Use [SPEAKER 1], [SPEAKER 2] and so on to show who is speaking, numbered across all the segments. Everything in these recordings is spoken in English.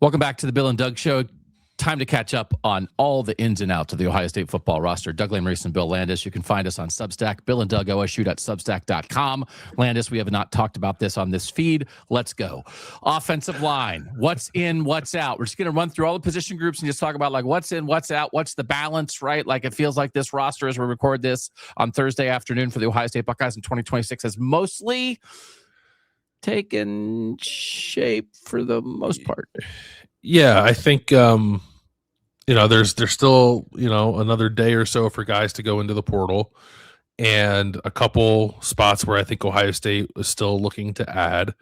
[SPEAKER 1] Welcome back to the Bill and Doug Show. Time to catch up on all the ins and outs of the Ohio State football roster. Doug Lesmerises and Bill Landis. You can find us on Substack, Bill and Doug OSU.substack.com. Landis, we have not talked about this on this feed. Let's go. Offensive line. What's in, what's out? We're just going to run through all the position groups and just talk about like what's in, what's out, what's the balance, right? Like it feels like this roster as we record this on Thursday afternoon for the Ohio State Buckeyes in 2026 has mostly taken shape for the most part.
[SPEAKER 2] Yeah, I think there's still another day or so for guys to go into the portal, and a couple spots where I think Ohio State is still looking to add,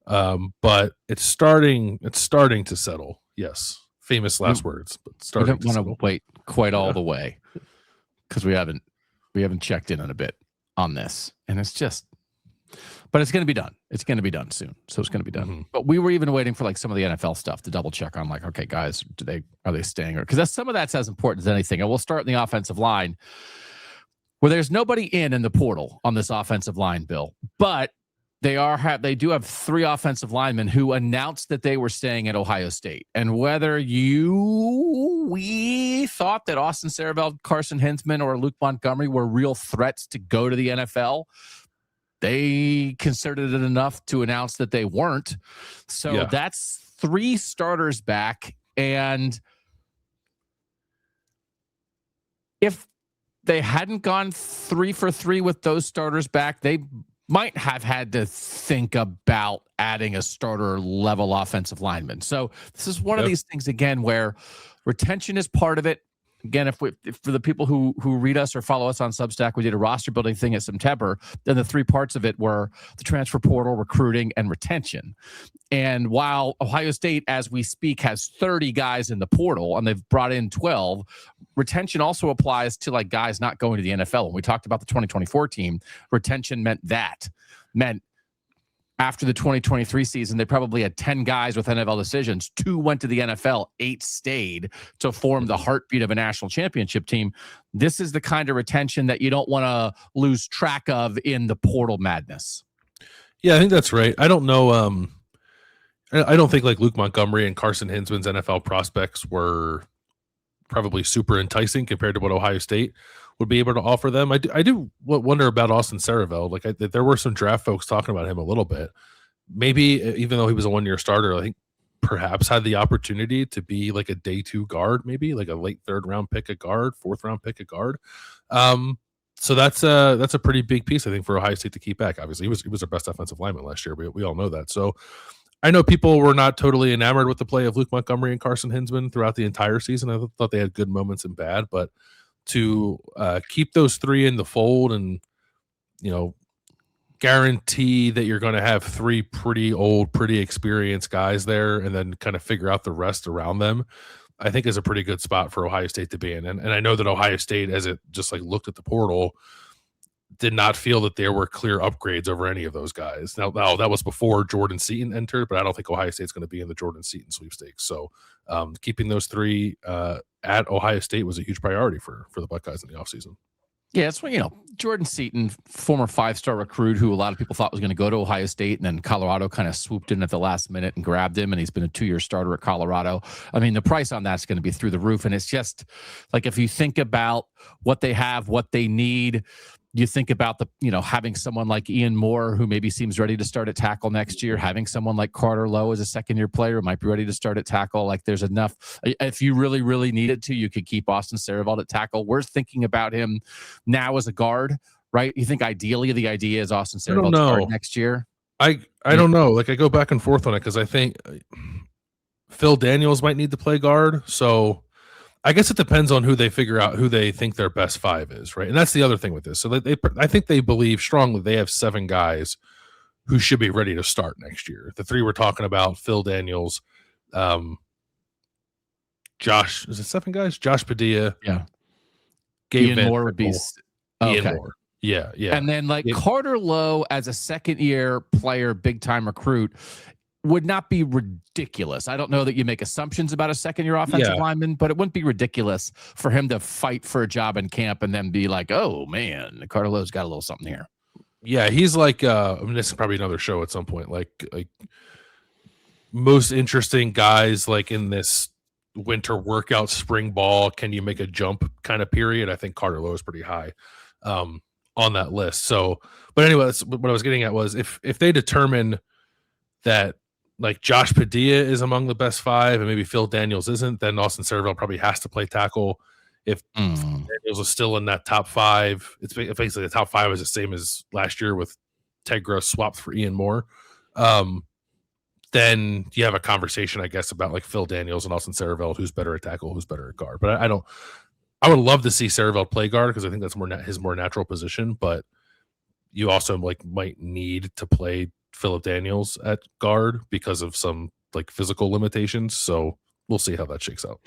[SPEAKER 2] but it's starting to settle. Yes, famous last words, but starting.
[SPEAKER 1] I don't want to wait quite all the way because we haven't checked in a bit on this, and it's just. But it's going to be done. It's going to be done soon. So it's going to be done. Mm-hmm. But we were even waiting for like some of the NFL stuff to double check on like, okay, guys, are they staying? Because some of that's as important as anything. And we'll start in the offensive line where there's nobody in the portal on this offensive line, Bill. But they do have 3 offensive linemen who announced that they were staying at Ohio State. And whether we thought that Austin Sareveld, Carson Hinsman, or Luke Montgomery were real threats to go to the NFL, they considered it enough to announce that they weren't. So that's 3 starters back. And if they hadn't gone 3 for 3 with those starters back, they might have had to think about adding a starter level offensive lineman. So this is one of these things, again, where retention is part of it. Again, if for the people who read us or follow us on Substack, we did a roster building thing in September. Then the 3 parts of it were the transfer portal, recruiting, and retention. And while Ohio State, as we speak, has 30 guys in the portal and they've brought in 12, retention also applies to like guys not going to the NFL. When we talked about the 2024 team, retention meant after the 2023 season, they probably had 10 guys with NFL decisions. 2 went to the NFL, 8 stayed to form the heartbeat of a national championship team. This is the kind of retention that you don't want to lose track of in the portal madness.
[SPEAKER 2] Yeah, I think that's right. I don't know. I don't think like Luke Montgomery and Carson Hinsman's NFL prospects were probably super enticing compared to what Ohio State would be able to offer them. I do wonder about Austin Sareveld. Like there were some draft folks talking about him a little bit. Maybe even though he was a 1-year starter, I think perhaps had the opportunity to be like a day 2 guard, maybe like a late 3rd round pick a guard, 4th round pick a guard. So that's a pretty big piece, I think, for Ohio State to keep back. Obviously, he was our best offensive lineman last year. We all know that. So I know people were not totally enamored with the play of Luke Montgomery and Carson Hinsman throughout the entire season. I thought they had good moments and bad, but to keep those 3 in the fold and, guarantee that you're going to have 3 pretty old, pretty experienced guys there and then kind of figure out the rest around them, I think is a pretty good spot for Ohio State to be in. And I know that Ohio State, as it just like looked at the portal, did not feel that there were clear upgrades over any of those guys. Now that was before Jordan Seaton entered, but I don't think Ohio State's going to be in the Jordan Seaton sweepstakes. So keeping those 3 at Ohio State was a huge priority for the Buckeyes in the offseason.
[SPEAKER 1] Yeah, it's when, Jordan Seaton, former 5-star recruit who a lot of people thought was going to go to Ohio State, and then Colorado kind of swooped in at the last minute and grabbed him, and he's been a 2-year starter at Colorado. I mean, the price on that's going to be through the roof, and it's just like if you think about what they have, what they need, you think about having someone like Ian Moore, who maybe seems ready to start at tackle next year, having someone like Carter Lowe as a 2nd-year player who might be ready to start at tackle. Like there's enough. If you really, really needed to, you could keep Austin Sareveld at tackle. We're thinking about him now as a guard, right? You think ideally the idea is Austin Sareveld start next year?
[SPEAKER 2] I don't know. Like I go back and forth on it because I think Phil Daniels might need to play guard. So I guess it depends on who they figure out who they think their best 5 is, right? And that's the other thing with this. So I think they believe strongly they have 7 guys who should be ready to start next year. The 3 we're talking about: Phil Daniels, Josh. Is it 7 guys? Josh Padilla.
[SPEAKER 1] Yeah.
[SPEAKER 2] Ian
[SPEAKER 1] Moore would be.
[SPEAKER 2] Ian Moore. Yeah.
[SPEAKER 1] And then Carter Lowe as a 2nd-year player, big time recruit, would not be ridiculous. I don't know that you make assumptions about a 2nd-year offensive lineman, but it wouldn't be ridiculous for him to fight for a job in camp and then be like, oh, man, Carter Lowe's got a little something here.
[SPEAKER 2] Yeah, he's like, this is probably another show at some point. Like most interesting guys like in this winter workout, spring ball, can you make a jump kind of period, I think Carter Lowe is pretty high on that list. So, but anyway, that's what I was getting at was if they determine that like Josh Padilla is among the best 5 and maybe Phil Daniels isn't, then Austin Cerville probably has to play tackle. If Daniels is still in that top 5, it's basically the top 5 is the same as last year with Ted Gross swapped for Ian Moore. Then you have a conversation, I guess, about like Phil Daniels and Austin Cerville, who's better at tackle, who's better at guard. But I would love to see Cerville play guard because I think that's his more natural position. But you also like might need to play Philip Daniels at guard because of some like physical limitations. So we'll see how that shakes out.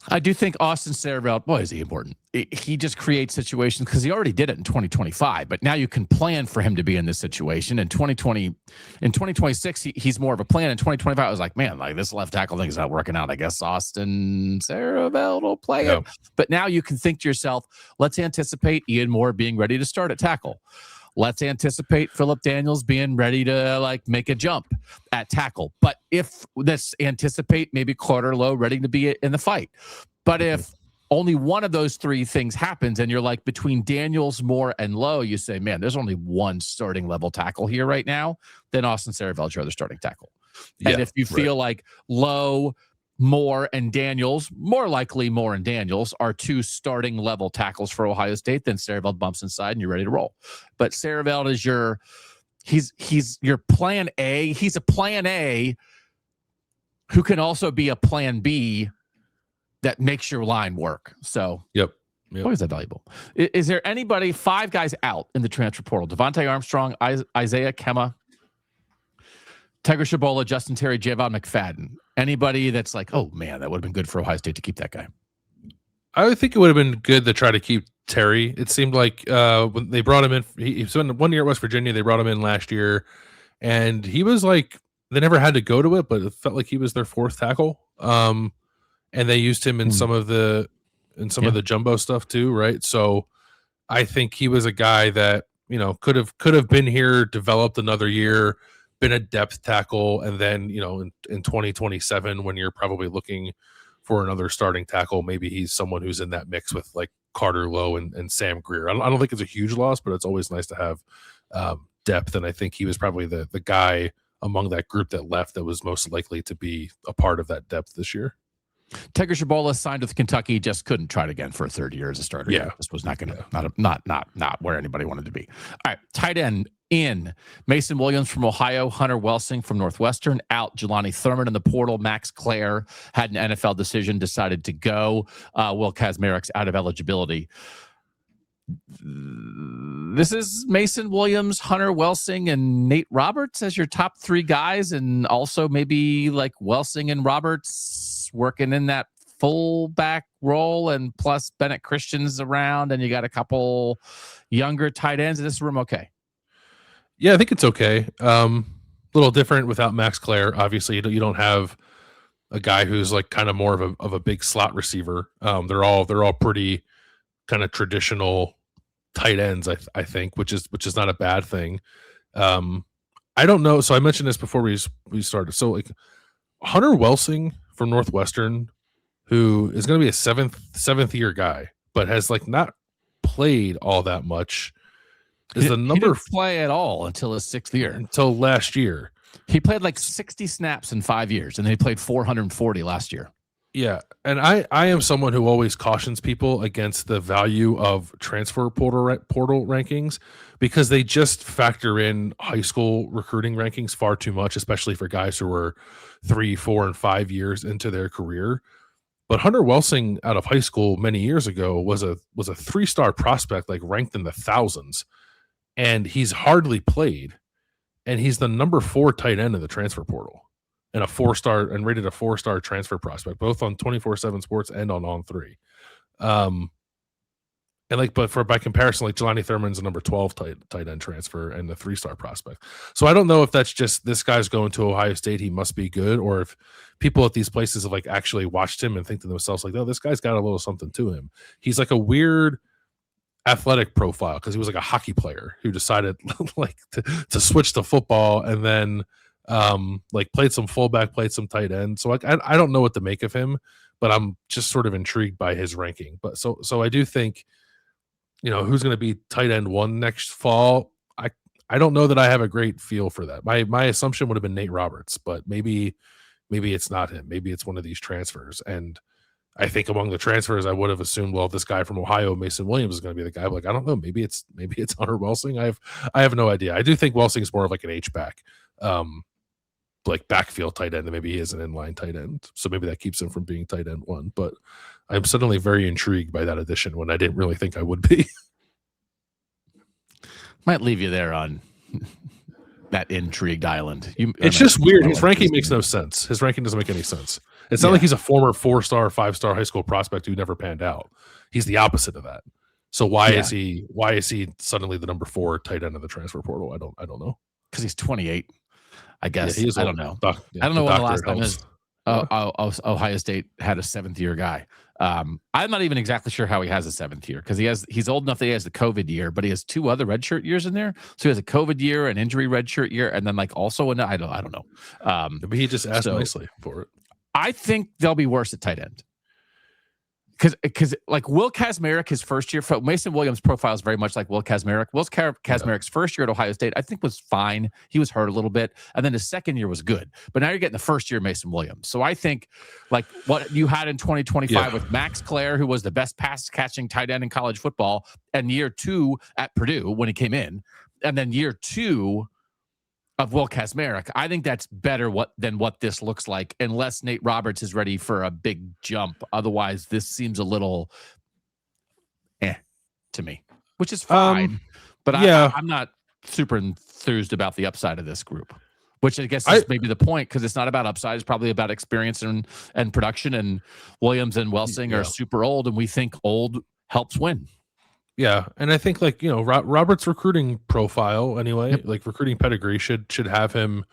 [SPEAKER 1] I do think Austin Cerville, boy, is he important. He just creates situations because he already did it in 2025, but now you can plan for him to be in this situation. In 2026, he's more of a plan. In 2025, I was like, man, like this left tackle thing is not working out. I guess Austin Cerville will play it. But now you can think to yourself, let's anticipate Ian Moore being ready to start at tackle. Let's anticipate Philip Daniels being ready to like make a jump at tackle. But if let's anticipate maybe Carter Lowe ready to be in the fight. But if only one of those 3 things happens and you're like between Daniels, Moore, and Lowe, you say, man, there's only one starting level tackle here right now, then Austin Cerville is your other starting tackle. And if you feel like Lowe, Moore, and Daniels, more likely Moore and Daniels are 2 starting level tackles for Ohio State, then Cerville bumps inside and you're ready to roll. But Cerville is he's your plan A. He's a plan A who can also be a plan B that makes your line work. So
[SPEAKER 2] yep.
[SPEAKER 1] Why is that valuable? Is there anybody, 5 guys out in the transfer portal? Devontae Armstrong, Isaiah Kemma, Tiger Shabola, Justin Terry, Javon McFadden. Anybody that's like, oh man, that would have been good for Ohio State to keep that guy.
[SPEAKER 2] I would think it would have been good to try to keep Terry. It seemed like when they brought him in, he spent 1 year at West Virginia. They brought him in last year, and he was like, they never had to go to it, but it felt like he was their 4th tackle. And they used him in some of the jumbo stuff too, right? So I think he was a guy that could have been here, developed another year, been a depth tackle, and then in 2027 when you're probably looking for another starting tackle, maybe he's someone who's in that mix with like Carter Lowe and Sam Greer. I don't think it's a huge loss, but it's always nice to have depth, and I think he was probably the guy among that group that left that was most likely to be a part of that depth this year.
[SPEAKER 1] Tiger Shabola signed with Kentucky, just couldn't try it again for a 3rd year as a starter.
[SPEAKER 2] Yeah,
[SPEAKER 1] this was not going to not where anybody wanted to be. All right, tight end in Mason Williams from Ohio, Hunter Welsing from Northwestern out, Jelani Thurman in the portal, Max Clare had an NFL decision, decided to go. Will Kazmarik's out of eligibility. This is Mason Williams, Hunter Welsing, and Nate Roberts as your top 3 guys, and also maybe like Welsing and Roberts working in that fullback role, and plus Bennett Christian's around, and you got a couple younger tight ends. Is this room okay?
[SPEAKER 2] Yeah, I think it's okay. A little different without Max Clare. Obviously, you don't have a guy who's like kind of more of a big slot receiver. They're all pretty kind of traditional tight ends, I think, which is not a bad thing. I don't know. So I mentioned this before we started. So like Hunter Welsing from Northwestern, who is going to be a seventh year guy, but has like not played all that much. Is the number
[SPEAKER 1] he didn't play at all until his 6th year,
[SPEAKER 2] until last year.
[SPEAKER 1] He played like 60 snaps in 5 years, and then he played 440 last year.
[SPEAKER 2] Yeah, and I am someone who always cautions people against the value of transfer portal rankings because they just factor in high school recruiting rankings far too much, especially for guys who were 3, 4, and 5 years into their career. But Hunter Welsing out of high school many years ago was a 3-star prospect, like ranked in the thousands, and he's hardly played, and he's the number 4 tight end in the transfer portal. And rated a 4-star transfer prospect, both on 24/7 Sports and on On3. But by comparison, like Jelani Thurman's a number 12 tight end transfer and the 3-star prospect. So I don't know if that's just this guy's going to Ohio State, he must be good, or if people at these places have like actually watched him and think to themselves like, oh, this guy's got a little something to him. He's like a weird athletic profile because he was like a hockey player who decided like to switch to football and then Like played some fullback, played some tight end. So like I don't know what to make of him, but I'm just sort of intrigued by his ranking. But so I do think, who's going to be tight end 1 next fall. I don't know that I have a great feel for that. My assumption would have been Nate Roberts, but maybe it's not him. Maybe it's one of these transfers. And I think among the transfers, I would have assumed, well, this guy from Ohio, Mason Williams, is going to be the guy. Like, I don't know. Maybe it's Hunter Welsing. I have no idea. I do think Welsing is more of like an H-back, like backfield tight end, and maybe he is an inline tight end. So maybe that keeps him from being tight end 1. But I'm suddenly very intrigued by that addition when I didn't really think I would be.
[SPEAKER 1] Might leave you there on that intrigued island.
[SPEAKER 2] It's just weird. His ranking makes no sense. His ranking doesn't make any sense. It's not like he's a former 4-star, 5-star high school prospect who never panned out. He's the opposite of that. So why is he suddenly the number 4 tight end in the transfer portal? I don't know.
[SPEAKER 1] Because he's 28, I guess.
[SPEAKER 2] Yeah,
[SPEAKER 1] I don't know. I don't know when the last time is. Ohio State had a 7th-year guy. I'm not even exactly sure how he has a 7th year, because he's old enough that he has the COVID year, but he has 2 other redshirt years in there. So he has a COVID year, an injury redshirt year, and then like also I don't know.
[SPEAKER 2] But he just asked nicely for it.
[SPEAKER 1] I think they'll be worse at tight end. Because like Will Kazmarek, his first year, Mason Williams' profile is very much like Will Kazmarek. Will Kazmarek's first year at Ohio State, I think, was fine. He was hurt a little bit, and then his second year was good. But now you're getting the first year Mason Williams. So I think like what you had in 2025 with Max Clare, who was the best pass catching tight end in college football, and year 2 at Purdue when he came in, and then year 2 of Will Kazmarek, I think that's better than what this looks like, unless Nate Roberts is ready for a big jump. Otherwise, this seems a little to me, which is fine. But I'm not super enthused about the upside of this group, which I guess is maybe the point, because it's not about upside. It's probably about experience and production. And Williams and Welsing are super old, and we think old helps win.
[SPEAKER 2] Yeah, and I think like Robert's recruiting profile anyway, like recruiting pedigree should have him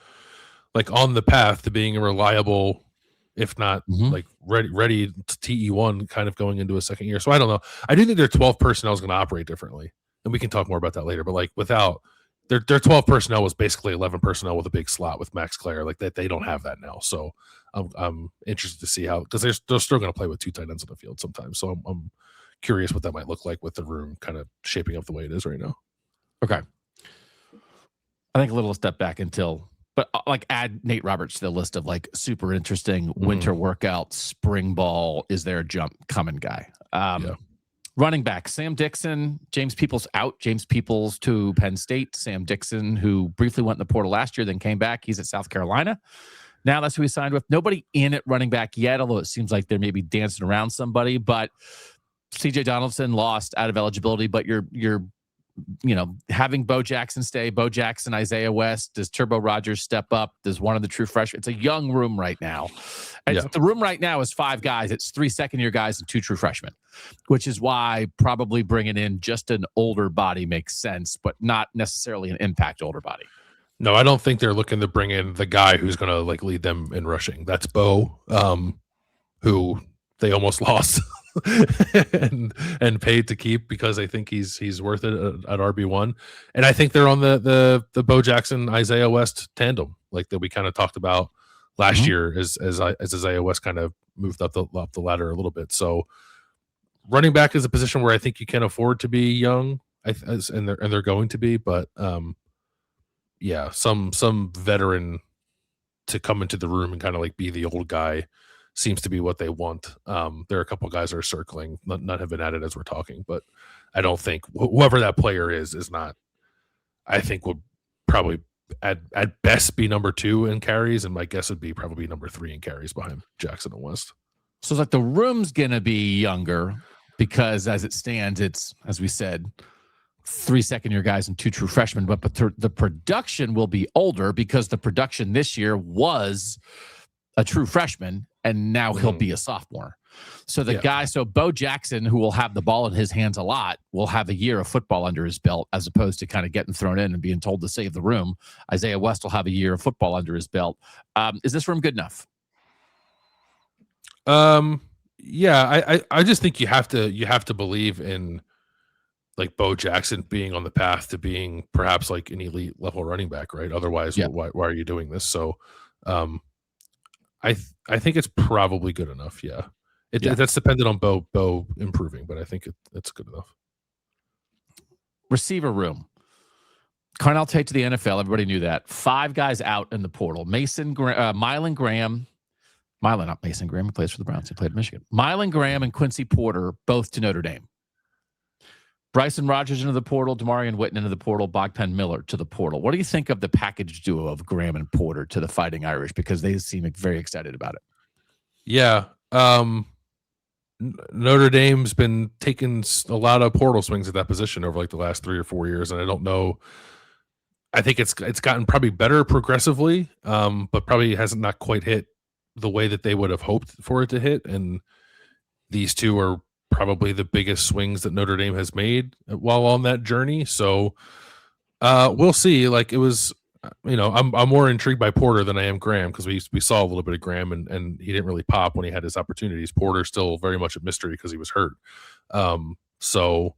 [SPEAKER 2] like on the path to being a reliable, if not like ready to TE1 kind of going into a second year. So I don't know. I do think their 12 personnel is going to operate differently, and we can talk more about that later. But like without their 12 personnel was basically 11 personnel with a big slot with Max Clare. Like that, they don't have that now. So I'm interested to see how, because they're still going to play with 2 tight ends on the field sometimes. So I'm curious what that might look like with the room kind of shaping up the way it is right now.
[SPEAKER 1] Okay. I think a little step back but like add Nate Roberts to the list of like super interesting winter workout, spring ball, is there a jump coming guy. Running back, Sam Dixon, James Peoples out. James Peoples to Penn State. Sam Dixon, who briefly went in the portal last year, then came back. He's at South Carolina. Now that's who he signed with. Nobody in at running back yet, although it seems like they're maybe dancing around somebody. But CJ Donaldson lost out of eligibility, but you're having Bo Jackson stay. Bo Jackson, Isaiah West. Does Turbo Rogers step up? Does one of the true freshmen? It's a young room right now. The room right now is 5 guys. It's 3 second-year guys and 2 true freshmen, which is why probably bringing in just an older body makes sense, but not necessarily an impact older body.
[SPEAKER 2] No, I don't think they're looking to bring in the guy who's going to like lead them in rushing. That's Bo, who they almost lost. and paid to keep because I think he's worth it at RB1, and I think they're on the Bo Jackson Isaiah West tandem like that we kind of talked about last year as Isaiah West kind of moved up the ladder a little bit. So running back is a position where I think you can afford to be young, and they're going to be, but some veteran to come into the room and kind of like be the old guy seems to be what they want. There are a couple guys that are circling. None have been added as we're talking, but I don't think whoever that player is not. I think would probably at best be number 2 in carries, and my guess would be probably number 3 in carries behind Jackson and West.
[SPEAKER 1] So it's like the room's gonna be younger because as it stands, it's, as we said, 3 second-year guys and 2 true freshmen. But the production will be older because the production this year was a true freshman, and now he'll be a sophomore. So so Bo Jackson, who will have the ball in his hands a lot, will have a year of football under his belt, as opposed to kind of getting thrown in and being told to save the room. Isaiah West will have a year of football under his belt. Is this room good enough?
[SPEAKER 2] I just think you have to believe in like Bo Jackson being on the path to being perhaps like an elite level running back, right? Otherwise,
[SPEAKER 1] Yeah.
[SPEAKER 2] why are you doing this? So, I think it's probably good enough. Yeah,
[SPEAKER 1] Yeah.
[SPEAKER 2] that's dependent on Bo improving, but I think it's good enough.
[SPEAKER 1] Receiver room. Carnell Tate to the NFL. Everybody knew that. 5 guys out in the portal. Mylan Graham. Mylan, not Mason Graham. He plays for the Browns. He played at Michigan. Mylan Graham and Quincy Porter, both to Notre Dame. Bryson Rogers into the portal. Damarian Witten into the portal. Bogpen Miller to the portal. What do you think of the package duo of Graham and Porter to the Fighting Irish? Because they seem very excited about it.
[SPEAKER 2] Yeah. Notre Dame's been taking a lot of portal swings at that position over like the last 3 or 4 years, and I don't know. I think it's gotten probably better progressively, but probably hasn't not quite hit the way that they would have hoped for it to hit. And these two are probably the biggest swings that Notre Dame has made while on that journey. So we'll see. Like it was, I'm more intrigued by Porter than I am Graham, because we saw a little bit of Graham and he didn't really pop when he had his opportunities. Porter's still very much a mystery because he was hurt. So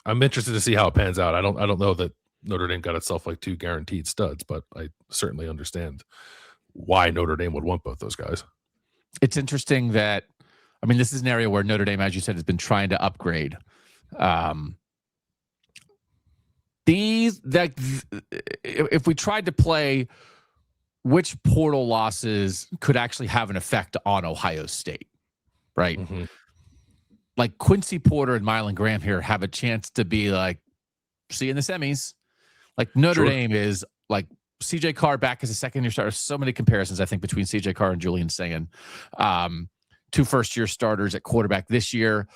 [SPEAKER 2] I'm interested to see how it pans out. I don't know that Notre Dame got itself like 2 guaranteed studs, but I certainly understand why Notre Dame would want both those guys.
[SPEAKER 1] It's interesting that, this is an area where Notre Dame, as you said, has been trying to upgrade. If we tried to play which portal losses could actually have an effect on Ohio State, right?
[SPEAKER 2] Mm-hmm.
[SPEAKER 1] Like Quincy Porter and Mylan Graham here have a chance to be like, see you in the semis. Like Notre Dame is like CJ Carr back as a second-year starter. So many comparisons, I think, between CJ Carr and Julian Sayin. 2 first-year starters at quarterback this year.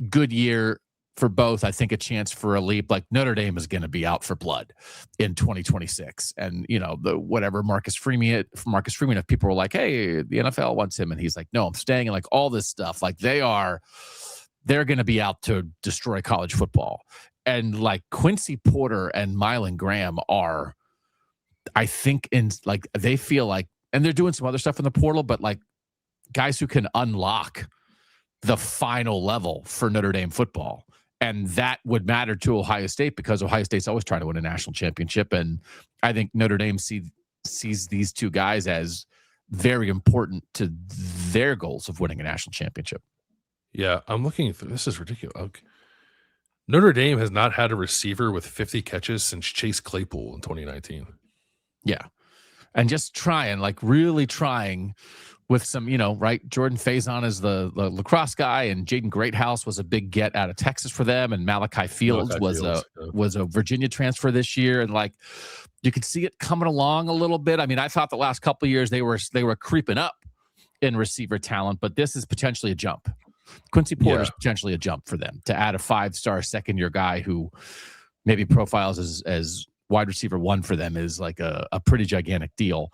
[SPEAKER 1] Good year for both. I think a chance for a leap. Like Notre Dame is going to be out for blood in 2026. And, whatever Marcus Freeman, if people were like, hey, the NFL wants him. And he's like, no, I'm staying. And like all this stuff, like they're going to be out to destroy college football. And like Quincy Porter and Mylan Graham are, I think, they feel like, and they're doing some other stuff in the portal, but like guys who can unlock the final level for Notre Dame football. And that would matter to Ohio State because Ohio State's always trying to win a national championship. And I think Notre Dame sees these 2 guys as very important to their goals of winning a national championship.
[SPEAKER 2] Yeah, I'm looking through. This is ridiculous. Okay. Notre Dame has not had a receiver with 50 catches since Chase Claypool in 2019.
[SPEAKER 1] Yeah. And just trying, like really trying with some, right? Jordan Faison is the lacrosse guy, and Jaden Greathouse was a big get out of Texas for them. And Malachi Fields was a Virginia transfer this year. And like, you could see it coming along a little bit. I thought the last couple of years they were creeping up in receiver talent, but this is potentially a jump. Quincy Porter is potentially a jump for them to add a 5-star second-year guy who maybe profiles as wide receiver 1 for them is like a pretty gigantic deal.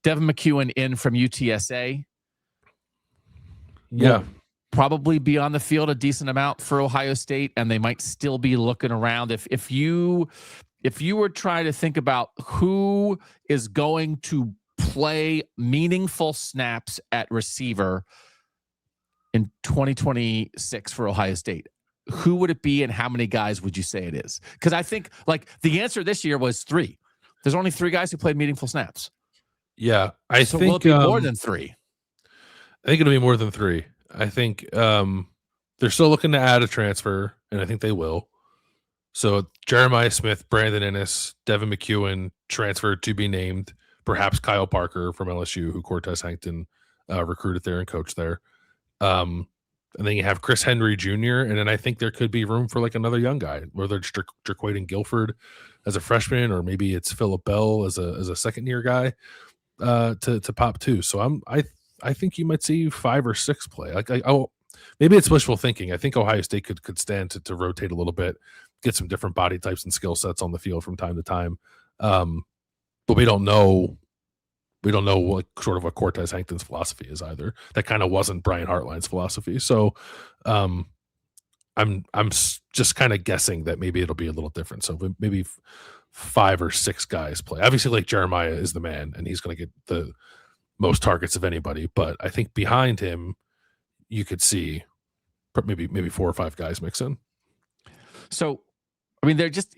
[SPEAKER 1] Devin McEwen in from UTSA.
[SPEAKER 2] Yeah.
[SPEAKER 1] Probably be on the field a decent amount for Ohio State, and they might still be looking around. If you were trying to think about who is going to play meaningful snaps at receiver in 2026 for Ohio State, who would it be and how many guys would you say it is? Because I think like the answer this year was 3. There's only 3 guys who played meaningful snaps.
[SPEAKER 2] Yeah. I think
[SPEAKER 1] will it be more than 3?
[SPEAKER 2] I think it'll be more than 3. I think they're still looking to add a transfer, and I think they will. So Jeremiah Smith, Brandon Ennis, Devin McEwen, transfer to be named, perhaps Kyle Parker from LSU, who Cortez Hankton recruited there and coached there. And then you have Chris Henry Jr., and then I think there could be room for like another young guy, whether it's Jaquaden Guilford as a freshman, or maybe it's Phillip Bell as a second-year guy to pop too. So I think you might see 5 or 6 play. Like maybe it's wishful thinking. I think Ohio State could stand to rotate a little bit, get some different body types and skill sets on the field from time to time. But we don't know what sort of what Cortez Hankton's philosophy is either. That kind of wasn't Brian Hartline's philosophy. So I'm just kind of guessing that maybe it'll be a little different. So maybe 5 or 6 guys play. Obviously, like Jeremiah is the man, and he's going to get the most targets of anybody. But I think behind him, you could see maybe 4 or 5 guys mix in.
[SPEAKER 1] So, I mean, they're just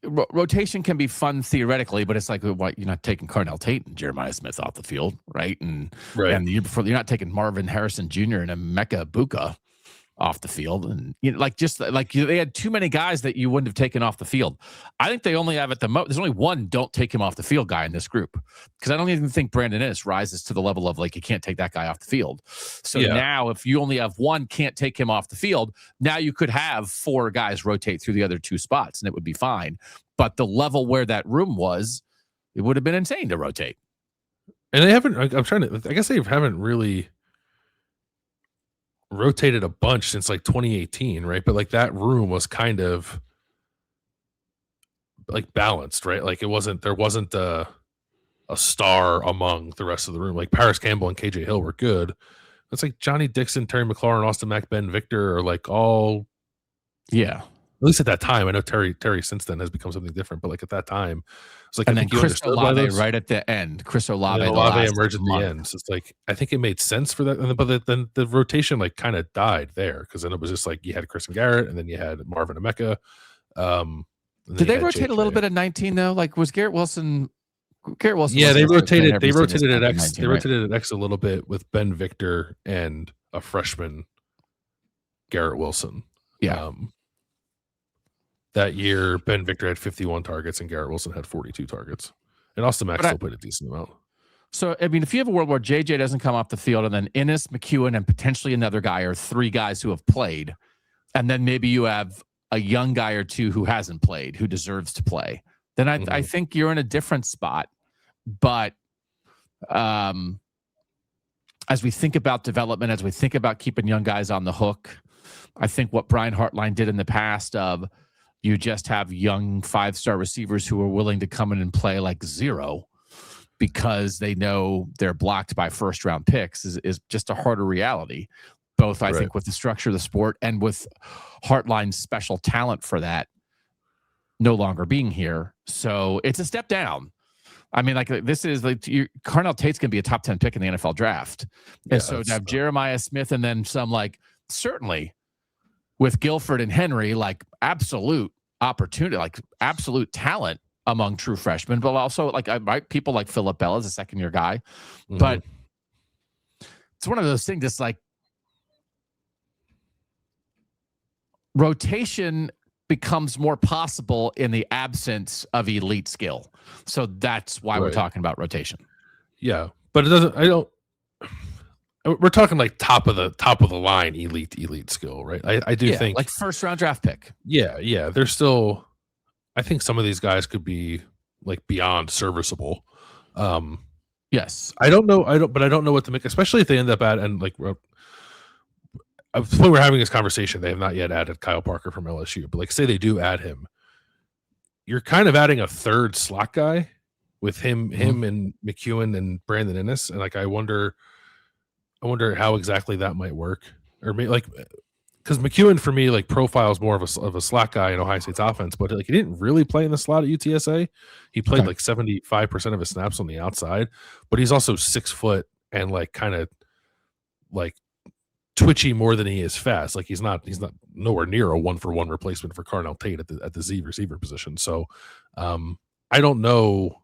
[SPEAKER 1] rotation can be fun theoretically, but it's like, what, you're not taking Carnell Tate and Jeremiah Smith off the field, right? And the year before, you're not taking Marvin Harrison Jr. and Emeka Buka off the field, and they had too many guys that you wouldn't have taken off the field. I think they only have there's only one don't take him off the field guy in this group, because I don't even think Brandon Inniss rises to the level of like, you can't take that guy off the field. So now if you only have one can't take him off the field, now you could have 4 guys rotate through the other 2 spots and it would be fine. But the level where that room was, it would have been insane to rotate.
[SPEAKER 2] And they haven't, I guess they haven't really rotated a bunch since like 2018, right? But like that room was kind of like balanced, right? Like there wasn't a star among the rest of the room. Like Paris Campbell and KJ Hill were good. It's like Johnny Dixon, Terry McLaurin, Austin Mack, Ben Victor are like all, at least at that time. I know Terry since then has become something different, but like at that time, it's like,
[SPEAKER 1] and then Chris Olave right at the end. Chris Olave
[SPEAKER 2] emerged at the end. So it's like, I think it made sense for that, but then the rotation like kind of died there, because then it was just like you had Kristen Garrett and then you had Marvin Emeka.
[SPEAKER 1] Did they rotate a little bit at 19 though? Like, was Garrett Wilson?
[SPEAKER 2] Yeah, they rotated. They rotated at X. They rotated at X a little bit with Ben Victor and a freshman, Garrett Wilson.
[SPEAKER 1] Yeah.
[SPEAKER 2] That year, Ben Victor had 51 targets and Garrett Wilson had 42 targets. And Austin Mack still played a decent amount.
[SPEAKER 1] So, I mean, if you have a world where JJ doesn't come off the field and then Inniss, McEwen, and potentially another guy are 3 guys who have played, and then maybe you have a young guy or 2 who hasn't played, who deserves to play, then I think you're in a different spot. But as we think about development, as we think about keeping young guys on the hook, I think what Brian Hartline did in the past of you just have young 5-star receivers who are willing to come in and play like 0 because they know they're blocked by first-round picks is just a harder reality, both, I think, with the structure of the sport and with Hartline's special talent for that no longer being here. So it's a step down. I mean, like, this is like Carnell Tate's going to be a top 10 pick in the NFL draft. And so to have Jeremiah Smith and then some, like, certainly with Guilford and Henry, like absolute opportunity, like absolute talent among true freshmen, but also like people like Philip Bell is a 2nd-year guy. But it's one of those things that's like rotation becomes more possible in the absence of elite skill. So that's why we're talking about rotation. Yeah.
[SPEAKER 2] But it doesn't, we're talking like top of the line, elite skill, right? I do think
[SPEAKER 1] like 1st-round draft pick.
[SPEAKER 2] Yeah. There's still, I think some of these guys could be like beyond serviceable.
[SPEAKER 1] Yes.
[SPEAKER 2] I don't know what to make, especially if they end up and like, we're having this conversation. They have not yet added Kyle Parker from LSU, but like, say they do add him, you're kind of adding a 3rd slot guy with him and McEwen and Brandon Inniss. And like, I wonder how exactly that might work, or maybe like, because McEwen for me like profiles more of a slot guy in Ohio State's offense, but like he didn't really play in the slot at UTSA. He played like 75% of his snaps on the outside, but he's also 6 foot and like kind of like twitchy more than he is fast. Like he's not nowhere near a 1-for-1 replacement for Carnell Tate at the Z receiver position. So I don't know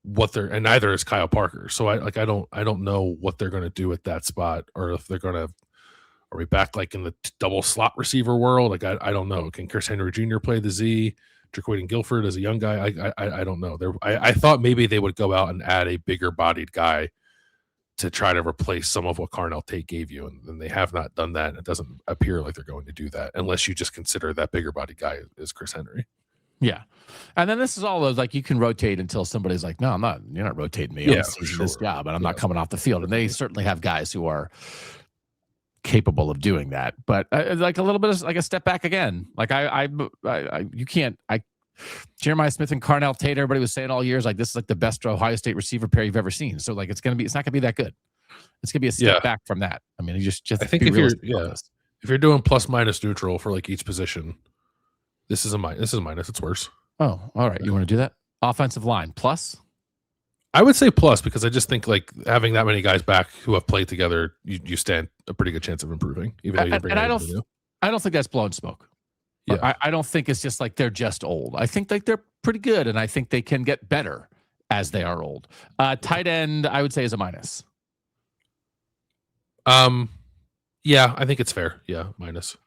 [SPEAKER 2] what they're, and neither is Kyle Parker. So I don't know what they're going to do at that spot, or if they're going to, are we back like in the double slot receiver world? Like I don't know. Can Chris Henry Jr. play the Z? Jaquaden Guilford as a young guy? I don't know. I thought maybe they would go out and add a bigger bodied guy to try to replace some of what Carnell Tate gave you, and they have not done that. It doesn't appear like they're going to do that unless you just consider that bigger bodied guy is Chris Henry.
[SPEAKER 1] Yeah. And then this is all those, like, you can rotate until somebody's like, no, you're not rotating me. I'm this job, and I'm not coming off the field. And they certainly have guys who are capable of doing that. But like a little bit of like a step back again. Like you can't, Jeremiah Smith and Carnell Tate, everybody was saying all years, like, this is like the best Ohio State receiver pair you've ever seen. So like, it's not going to be that good. It's going to be a step back from that. I mean, you just
[SPEAKER 2] I think if you're doing plus minus neutral for like each position, this is a minus. It's worse.
[SPEAKER 1] Oh, all right. You want to do that? Offensive line plus?
[SPEAKER 2] I would say plus, because I just think like having that many guys back who have played together, you stand a pretty good chance of improving. Even though you bring
[SPEAKER 1] And
[SPEAKER 2] anybody new.
[SPEAKER 1] I don't think that's blowing smoke.
[SPEAKER 2] Yeah.
[SPEAKER 1] I don't think it's just like they're just old. I think like they're pretty good, and I think they can get better as they are old. Tight end, I would say, is a minus.
[SPEAKER 2] Yeah, I think it's fair. Yeah, minus.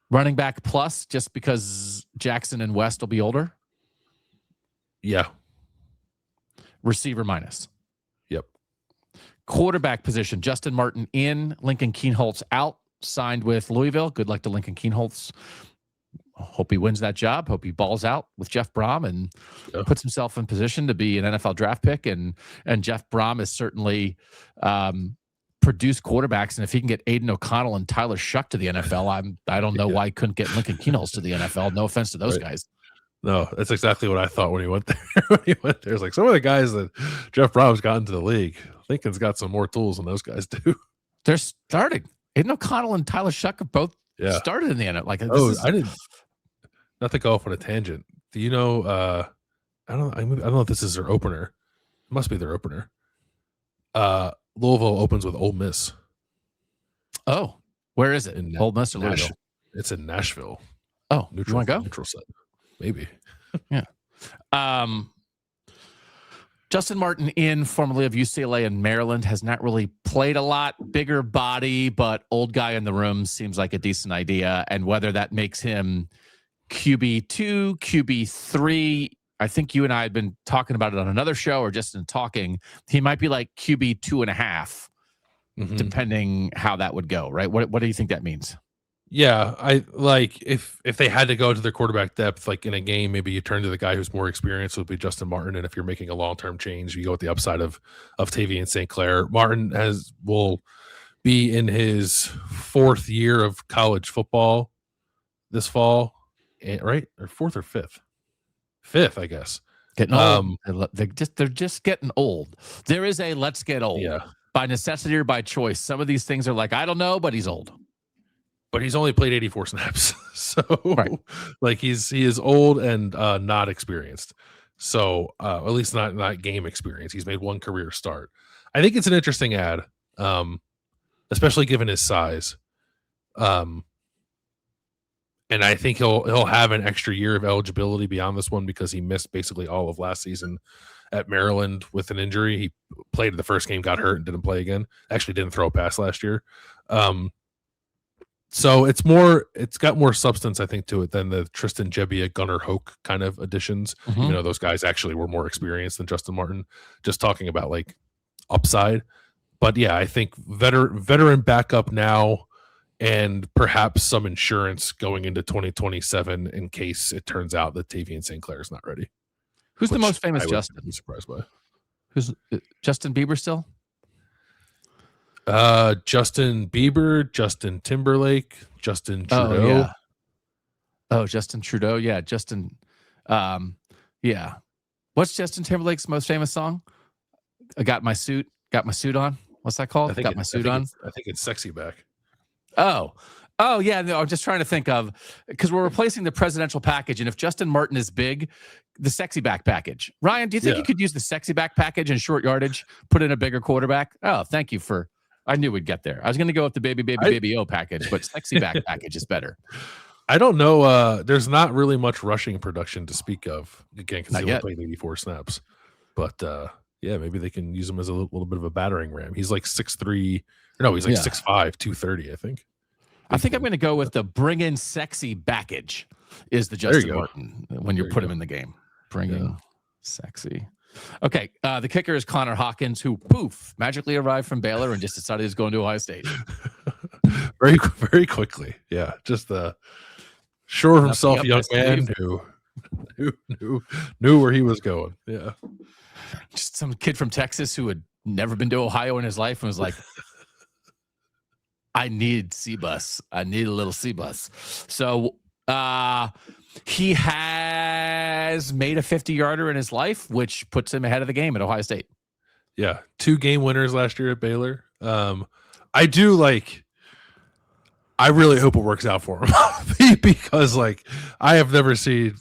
[SPEAKER 1] Running back plus, just because Jackson and West will be older.
[SPEAKER 2] Yeah.
[SPEAKER 1] Receiver minus.
[SPEAKER 2] Yep.
[SPEAKER 1] Quarterback position, Justin Martin in, Lincoln Kienholz out, signed with Louisville. Good luck to Lincoln Kienholz. Hope he wins that job. Hope he balls out with Jeff Brom and puts himself in position to be an NFL draft pick. And Jeff Brom has certainly produced quarterbacks. And if he can get Aiden O'Connell and Tyler Shuck to the NFL, I don't know why he couldn't get Lincoln Kienholz to the NFL. No offense to those guys.
[SPEAKER 2] No, that's exactly what I thought when he went there. It's like some of the guys that Jeff Brom's gotten to the league. Lincoln's got some more tools than those guys do.
[SPEAKER 1] They're starting. Aiden O'Connell and Tyler Shuck have both started in the NFL. Like,
[SPEAKER 2] I didn't. Not to go off on a tangent. Do you know? I don't know if this is their opener. It must be their opener. Louisville opens with Ole Miss.
[SPEAKER 1] Oh, where is it?
[SPEAKER 2] In
[SPEAKER 1] Ole Miss or Louisville?
[SPEAKER 2] It's in Nashville.
[SPEAKER 1] Oh, you want to go?
[SPEAKER 2] Neutral set. Maybe.
[SPEAKER 1] Yeah. Justin Martin in, formerly of UCLA and Maryland, has not really played a lot. Bigger body, but old guy in the room seems like a decent idea. And whether that makes him QB2, QB3, I think you and I had been talking about it on another show or just in talking. He might be like QB2.5, depending how that would go, right? What do you think that means?
[SPEAKER 2] Yeah, I like if they had to go to their quarterback depth, like in a game, maybe you turn to the guy who's more experienced, would be Justin Martin. And if you're making a long-term change, you go with the upside of Tavian St. Clair. Martin will be in his 4th year of college football this fall, right? Or 4th or 5th? 5th, I guess.
[SPEAKER 1] Getting old. They're just getting old. There is a let's get old.
[SPEAKER 2] Yeah.
[SPEAKER 1] By necessity or by choice. Some of these things are like, I don't know, but he's old.
[SPEAKER 2] But he's only played 84 snaps. So like he is old and not experienced. So at least not game experience. He's made one career start. I think it's an interesting ad, especially given his size. And I think he'll have an extra year of eligibility beyond this one because he missed basically all of last season at Maryland with an injury. He played the first game, got hurt, and didn't play again. Actually didn't throw a pass last year. So it's got more substance, I think, to it than the Tristan Gebbia, Gunnar Hoke kind of additions. Even though those guys actually were more experienced than Justin Martin, just talking about like upside. But yeah, I think veteran backup now and perhaps some insurance going into 2027 in case it turns out that Tavian St. Clair is not ready.
[SPEAKER 1] Who's the most famous Justin?
[SPEAKER 2] I'm surprised by.
[SPEAKER 1] Who's Justin Bieber still?
[SPEAKER 2] Justin Bieber, Justin Timberlake, Justin Trudeau.
[SPEAKER 1] Justin Trudeau. Yeah, Justin. Yeah. What's Justin Timberlake's most famous song? I got my suit on. What's that called? Got my suit on.
[SPEAKER 2] I think it's Sexy Back.
[SPEAKER 1] Oh yeah. No, I'm just trying to think of, because we're replacing the presidential package, and if Justin Martin is big, the sexy back package. Ryan, do you think you could use the sexy back package in short yardage? Put in a bigger quarterback. Oh, thank you for. I knew we'd get there. I was going to go with the baby O package, but sexy back package is better.
[SPEAKER 2] I don't know. There's not really much rushing production to speak of. Again, because he only played 84 snaps. But yeah, maybe they can use him as a little bit of a battering ram. He's like 6'3". No, he's like 6'5", 230, I think.
[SPEAKER 1] I think I'm going to go with the bring in sexy backage is the Justin Martin when you put him in the game. Bringing sexy. Okay, the kicker is Connor Hawkins, who magically arrived from Baylor and just decided he was going to Ohio State.
[SPEAKER 2] very, very quickly. Yeah, just the sure of himself young man who knew where he was going. Yeah,
[SPEAKER 1] just some kid from Texas who had never been to Ohio in his life and was like, I need C-bus. I need a little C-bus. So he has made a 50-yarder in his life, which puts him ahead of the game at Ohio State.
[SPEAKER 2] Yeah, 2 game winners last year at Baylor. I really hope it works out for him because like I have never seen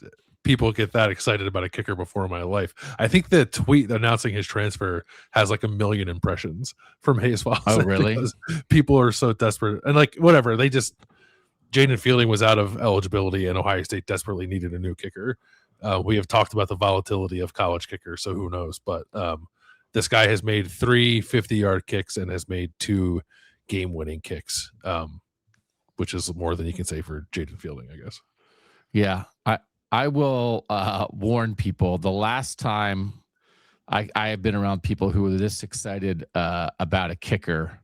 [SPEAKER 2] people get that excited about a kicker before in my life. I think the tweet announcing his transfer has like 1 million impressions from Hayes Falls.
[SPEAKER 1] Oh, really?
[SPEAKER 2] Because people are so desperate. And like, whatever, Jaden Fielding was out of eligibility and Ohio State desperately needed a new kicker. We have talked about the volatility of college kickers, so who knows? But this guy has made 3 50-yard kicks and has made 2 game-winning kicks, which is more than you can say for Jaden Fielding, I guess.
[SPEAKER 1] Yeah, I will warn people. The last time I have been around people who were this excited about a kicker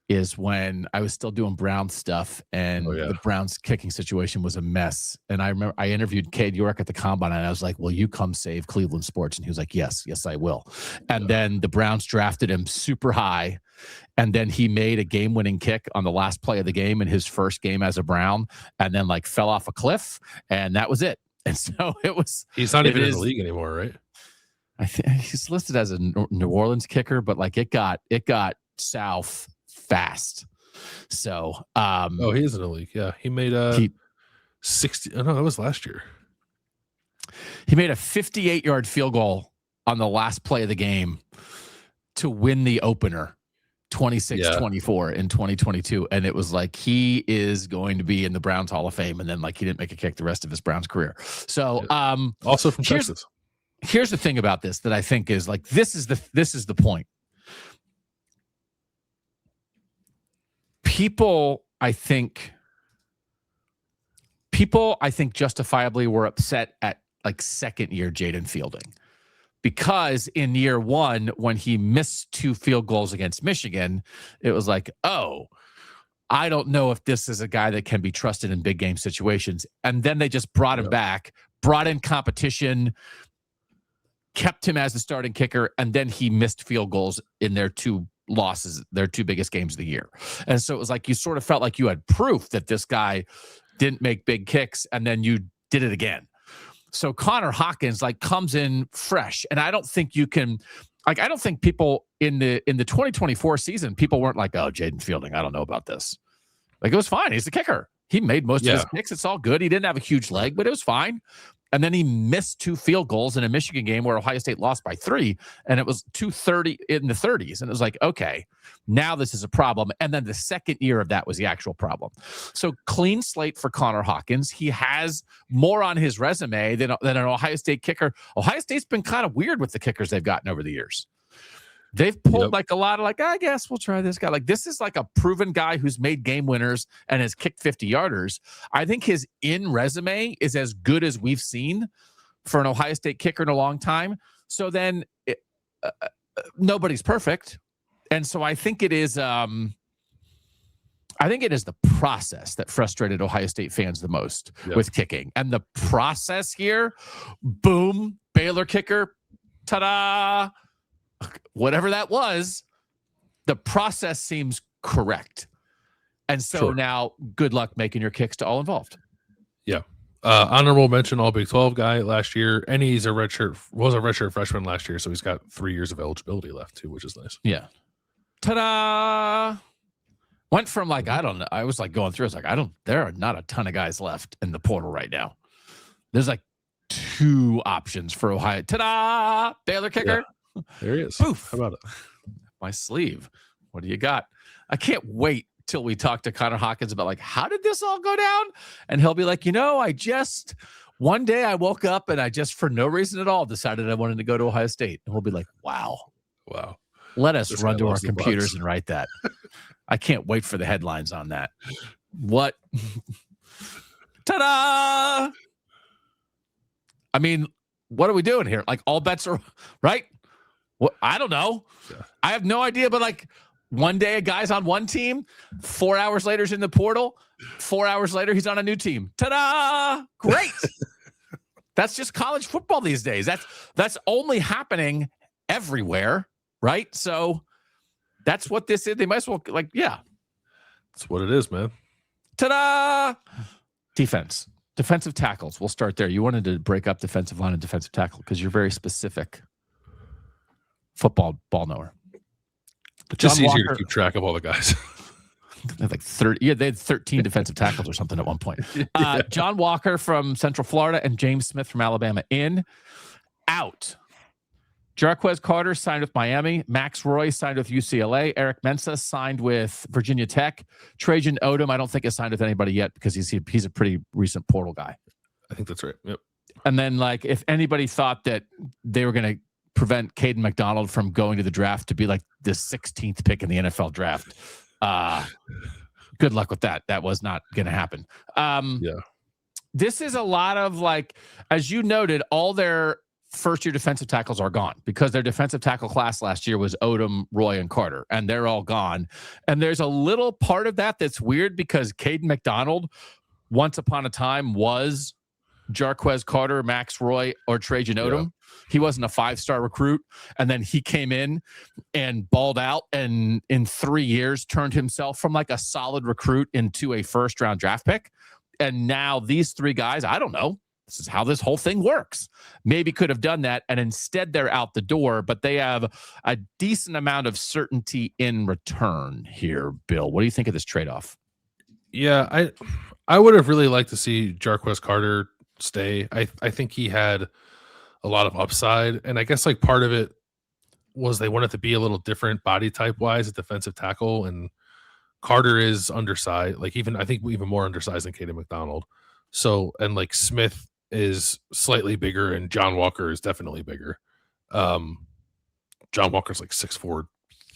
[SPEAKER 1] is when I was still doing Browns stuff, and the Browns kicking situation was a mess. And I remember I interviewed Cade York at the Combine, and I was like, will you come save Cleveland sports? And he was like, yes, I will. And then the Browns drafted him super high, and then he made a game-winning kick on the last play of the game in his first game as a Brown, and then like fell off a cliff, and that was it. And so it was.
[SPEAKER 2] He's not even in the league anymore, right?
[SPEAKER 1] I think he's listed as a New Orleans kicker, but like it got south fast. So
[SPEAKER 2] he is in the league. Yeah, he made 60. Oh, no, that was last year.
[SPEAKER 1] He made a 58-yard field goal on the last play of the game to win the opener 26-24 in 2022, and it was like he is going to be in the Browns Hall of Fame, and then like he didn't make a kick the rest of his Browns career. So
[SPEAKER 2] also from Texas.
[SPEAKER 1] Here's the thing about this that I think is like this is the point. People I think justifiably were upset at like second year Jaden Fielding, because in year 1, when he missed 2 field goals against Michigan, it was like, oh, I don't know if this is a guy that can be trusted in big game situations. And then they just brought him back, brought in competition, kept him as the starting kicker, and then he missed field goals in their 2 losses, their 2 biggest games of the year. And so it was like you sort of felt like you had proof that this guy didn't make big kicks, and then you did it again. So Connor Hawkins like comes in fresh, and I don't think you can like I don't think people in the 2024 season, people weren't like, oh, Jaden Fielding, I don't know about this. Like it was fine. He's the kicker. He made most of his kicks. It's all good. He didn't have a huge leg, but it was fine. And then he missed 2 field goals in a Michigan game where Ohio State lost by 3, and it was 230 in the 30s. And it was like, okay, now this is a problem. And then the second year of that was the actual problem. So clean slate for Connor Hawkins. He has more on his resume than an Ohio State kicker. Ohio State's been kind of weird with the kickers they've gotten over the years. They've pulled like a lot of like, I guess we'll try this guy. Like this is like a proven guy who's made game winners and has kicked 50-yarders. I think his resume is as good as we've seen for an Ohio State kicker in a long time. So then nobody's perfect. And so I think it is the process that frustrated Ohio State fans the most with kicking. And the process here, boom, Baylor kicker, ta-da, whatever that was, the process seems correct. And so now good luck making your kicks to all involved.
[SPEAKER 2] Yeah. Honorable mention, all Big 12 guy last year. And he's a redshirt freshman last year. So he's got 3 years of eligibility left too, which is nice.
[SPEAKER 1] Yeah. Ta-da. Went from like, I don't know. I was like going through, I was like, there are not a ton of guys left in the portal right now. There's like 2 options for Ohio. Ta-da. Baylor kicker.
[SPEAKER 2] Yeah. There he is.
[SPEAKER 1] Poof.
[SPEAKER 2] How about it?
[SPEAKER 1] My sleeve. What do you got? I can't wait till we talk to Connor Hawkins about like, how did this all go down? And he'll be like, one day I woke up and I just, for no reason at all, decided I wanted to go to Ohio State. And we'll be like, wow. Let us run to our computers and write that. I can't wait for the headlines on that. What? Ta-da! I mean, what are we doing here? Like all bets are right. What? I don't know. Yeah. I have no idea. But like one day a guy's on one team, 4 hours later he's in the portal. 4 hours later he's on a new team. Ta-da! Great. That's just college football these days. That's only happening everywhere, right? So that's what this is. They might as well
[SPEAKER 2] that's what it is, man.
[SPEAKER 1] Ta-da! Defensive tackles. We'll start there. You wanted to break up defensive line and defensive tackle because you're very specific football ball knower.
[SPEAKER 2] It's just easier to keep track of all the guys.
[SPEAKER 1] they had like 30. Yeah, they had 13 defensive tackles or something at one point. John Walker from Central Florida and James Smith from Alabama in. Out. Jarquez Carter signed with Miami. Max Roy signed with UCLA. Eric Mensah signed with Virginia Tech. Trajan Odom, I don't think has signed with anybody yet because he's a pretty recent portal guy.
[SPEAKER 2] I think that's right. Yep.
[SPEAKER 1] And then, like, if anybody thought that they were going to prevent Caden McDonald from going to the draft to be like the 16th pick in the NFL draft, good luck with that. That was not going to happen. This is a lot of, like, as you noted, all their first-year defensive tackles are gone because their defensive tackle class last year was Odom, Roy, and Carter, and they're all gone. And there's a little part of that that's weird because Caden McDonald, once upon a time, was Jarquez Carter, Max Roy, or Trajan Odom. He wasn't a 5-star recruit, and then he came in and balled out, and in 3 years turned himself from like a solid recruit into a first-round draft pick. And now these 3 guys, I don't know, this is how this whole thing works. Maybe could have done that, and instead they're out the door, but they have a decent amount of certainty in return here. Bill, what do you think of this trade-off?
[SPEAKER 2] Yeah, I would have really liked to see Jarquez Carter stay. I think he had a lot of upside, and I guess like part of it was they wanted to be a little different body type wise at defensive tackle, and Carter is undersized, like I think even more undersized than Caden McDonald. So, and like Smith is slightly bigger, and John Walker is definitely bigger. John Walker's like 6'4",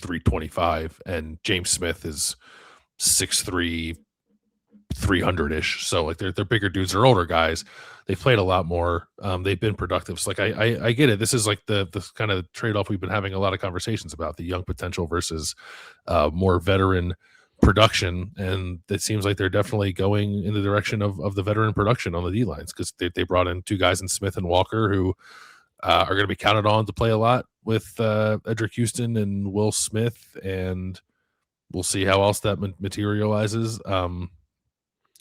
[SPEAKER 2] 325, and James Smith is 6'3", 300-ish. So like they're bigger dudes. They're older guys. They've played a lot more. They've been productive. So like I get it. This is like the kind of trade-off we've been having a lot of conversations about, the young potential versus more veteran production. And it seems like they're definitely going in the direction of the veteran production on the D lines, because they brought in 2 guys in Smith and Walker who are going to be counted on to play a lot with Edric Houston and Will Smith, and we'll see how else that materializes.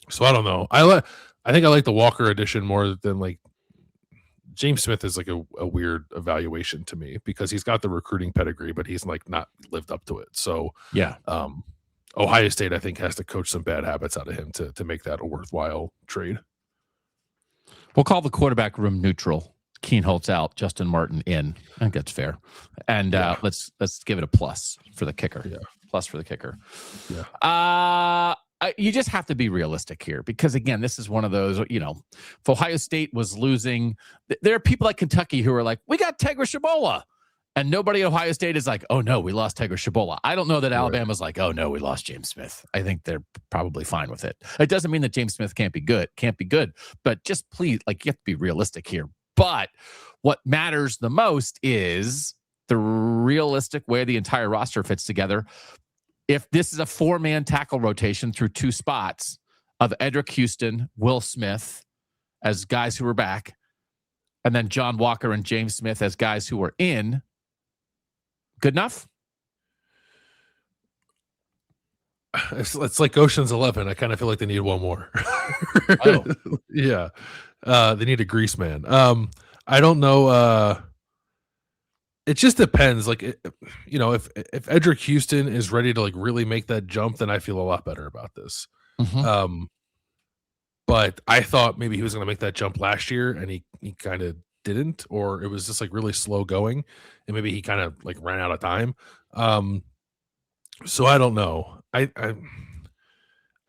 [SPEAKER 2] So I don't know. I think I like the Walker edition more than like James Smith is like a weird evaluation to me because he's got the recruiting pedigree, but he's like not lived up to it. So
[SPEAKER 1] yeah.
[SPEAKER 2] Ohio State, I think, has to coach some bad habits out of him to make that a worthwhile trade.
[SPEAKER 1] We'll call the quarterback room neutral. Keenholtz out, Justin Martin in. I think that's fair. And let's give it a plus for the kicker.
[SPEAKER 2] Yeah.
[SPEAKER 1] Plus for the kicker.
[SPEAKER 2] Yeah.
[SPEAKER 1] You just have to be realistic here because, again, this is one of those, if Ohio State was losing, there are people like Kentucky who are like, we got Tegra Shabola. And nobody at Ohio State is like, oh, no, we lost Tegra Shabola. I don't know that Alabama's like, oh, no, we lost James Smith. I think they're probably fine with it. It doesn't mean that James Smith can't be good, but just please, like, you have to be realistic here. But what matters the most is the realistic way the entire roster fits together. If this is a 4-man tackle rotation through 2 spots of Edric Houston, Will Smith as guys who are back, and then John Walker and James Smith as guys who are in, good enough?
[SPEAKER 2] It's like Ocean's 11. I kind of feel like they need one more.
[SPEAKER 1] Oh.
[SPEAKER 2] Yeah. They need a grease man. I don't know. It just depends. Like, if Edric Houston is ready to like really make that jump, then I feel a lot better about this.
[SPEAKER 1] Mm-hmm.
[SPEAKER 2] But I thought maybe he was going to make that jump last year, and he kind of didn't, or it was just like really slow going, and maybe he kind of like ran out of time. So I don't know. I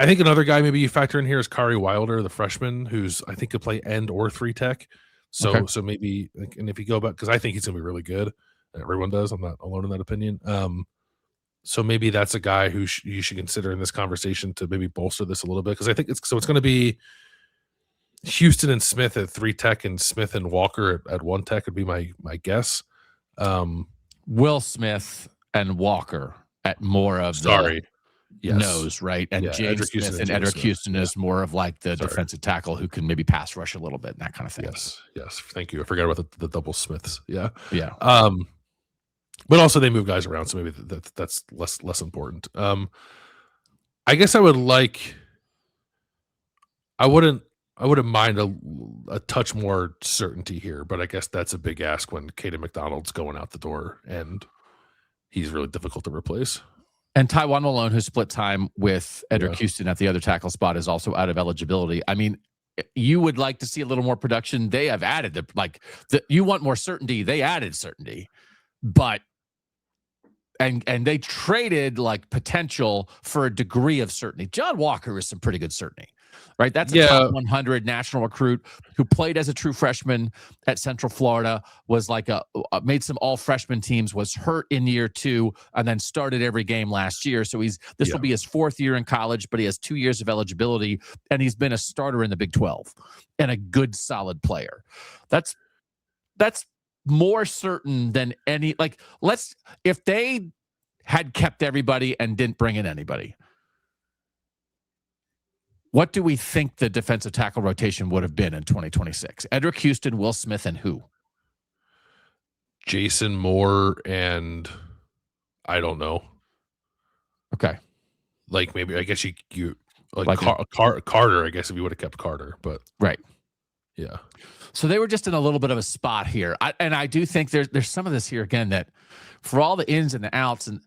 [SPEAKER 2] think another guy maybe you factor in here is Kari Wilder, the freshman, who's I think could play end or 3 tech. So maybe, and if you go back, because I think he's gonna be really good. Everyone does. I'm not alone in that opinion. So maybe that's a guy who you should consider in this conversation to maybe bolster this a little bit, because I think it's going to be Houston and Smith at 3 tech and Smith and Walker at 1 tech would be my guess.
[SPEAKER 1] Will Smith and Walker at more of nose, right? And James Smith and Edric Houston is more of like the defensive tackle who can maybe pass rush a little bit and that kind of thing.
[SPEAKER 2] Yes. Thank you. I forgot about the double Smiths. Yeah.
[SPEAKER 1] But
[SPEAKER 2] also they move guys around, so maybe that's less important. I guess I wouldn't mind a touch more certainty here, but I guess that's a big ask when Caden McDonald's going out the door and he's really difficult to replace.
[SPEAKER 1] And Tywan Malone, who split time with Edric Houston at the other tackle spot, is also out of eligibility. I mean, you would like to see a little more production. They have added you want more certainty. They added certainty, but and they traded like potential for a degree of certainty. John Walker is some pretty good certainty, right? That's a top 100 national recruit who played as a true freshman at Central Florida, was like made some all freshman teams, was hurt in year 2, and then started every game last year. So this will be his 4th year in college, but he has 2 years of eligibility, and he's been a starter in the Big 12 and a good solid player. That's more certain than any, like, if they had kept everybody and didn't bring in anybody, what do we think the defensive tackle rotation would have been in 2026? Edric Houston, Will Smith, and who?
[SPEAKER 2] Jason Moore, and I don't know.
[SPEAKER 1] Okay.
[SPEAKER 2] Like, maybe, I guess you like Carter, I guess, if you would have kept Carter, but
[SPEAKER 1] right.
[SPEAKER 2] Yeah.
[SPEAKER 1] So they were just in a little bit of a spot here. And I do think there's some of this here again, that for all the ins and the outs, and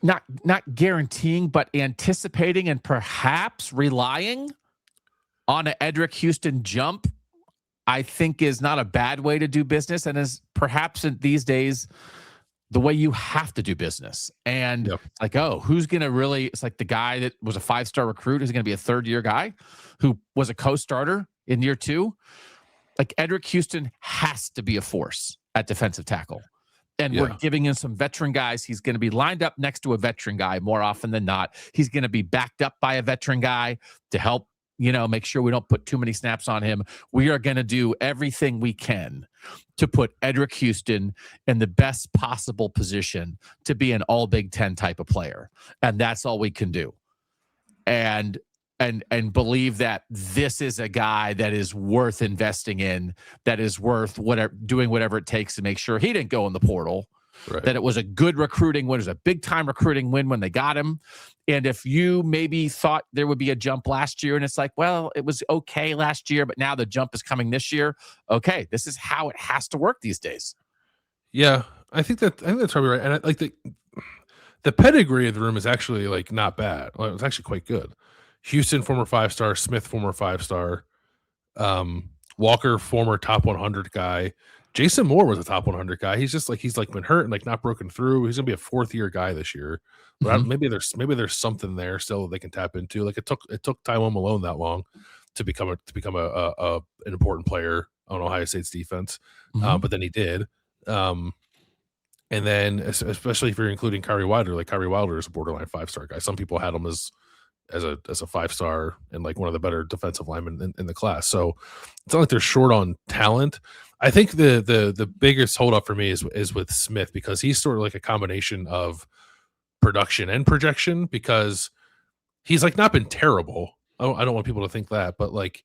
[SPEAKER 1] not guaranteeing, but anticipating and perhaps relying on an Edric Houston jump, I think is not a bad way to do business, and is perhaps in these days the way you have to do business. And like, who's going to really, it's like the guy that was a 5-star recruit who's going to be a 3rd-year guy who was a co-starter in year 2. Like, Edric Houston has to be a force at defensive tackle. And we're giving him some veteran guys. He's going to be lined up next to a veteran guy more often than not. He's going to be backed up by a veteran guy to help, make sure we don't put too many snaps on him. We are going to do everything we can to put Edric Houston in the best possible position to be an all Big Ten type of player. And that's all we can do. And believe that this is a guy that is worth investing in, that is worth doing whatever it takes to make sure he didn't go in the portal, that it was a good recruiting win. It was a big time recruiting win when they got him. And if you maybe thought there would be a jump last year, and it's like, well, it was okay last year, but now the jump is coming this year. Okay, this is how it has to work these days.
[SPEAKER 2] Yeah, I think that's probably right. And I like the pedigree of the room is actually like not bad. Well, it's actually quite good. Houston, former 5-star. Smith, former 5-star. Walker, former top 100 guy. Jason Moore was a top 100 guy. He's been hurt and like not broken through. He's gonna be a 4th-year guy this year. But maybe there's something there still that they can tap into. Like, it took Tywan Malone that long to become an important player on Ohio State's defense. But then he did. And then especially if you're including Kyrie Wilder, like Kyrie Wilder is a borderline 5-star guy. Some people had him as a 5-star and like one of the better defensive linemen in the class. So it's not like they're short on talent. I think the biggest holdup for me is with Smith, because he's sort of like a combination of production and projection, because he's like not been terrible. I don't want people to think that, but like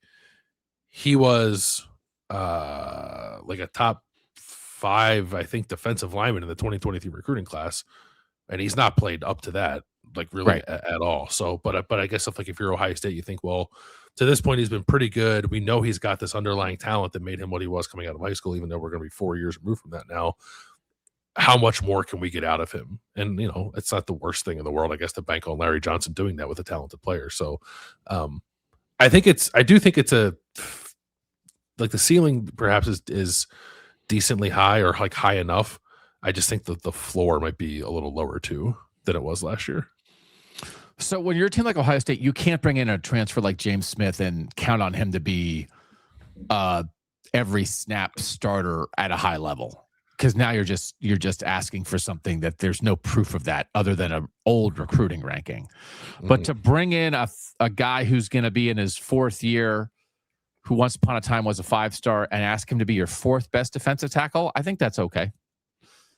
[SPEAKER 2] he was like a top 5, I think, defensive lineman in the 2023 recruiting class, and he's not played up to that like really at all. So, but I guess if you're Ohio State, you think, well, to this point, he's been pretty good. We know he's got this underlying talent that made him what he was coming out of high school, even though we're going to be 4 years removed from that now. How much more can we get out of him? And, it's not the worst thing in the world, I guess, to bank on Larry Johnson doing that with a talented player. So I do think it's like the ceiling perhaps is decently high, or like high enough. I just think that the floor might be a little lower too than it was last year.
[SPEAKER 1] So when you're a team like Ohio State, you can't bring in a transfer like James Smith and count on him to be every snap starter at a high level, because now you're just asking for something that there's no proof of that other than an old recruiting ranking. But to bring in a guy who's going to be in his 4th year, who once upon a time was a 5-star, and ask him to be your 4th best defensive tackle, I think that's okay.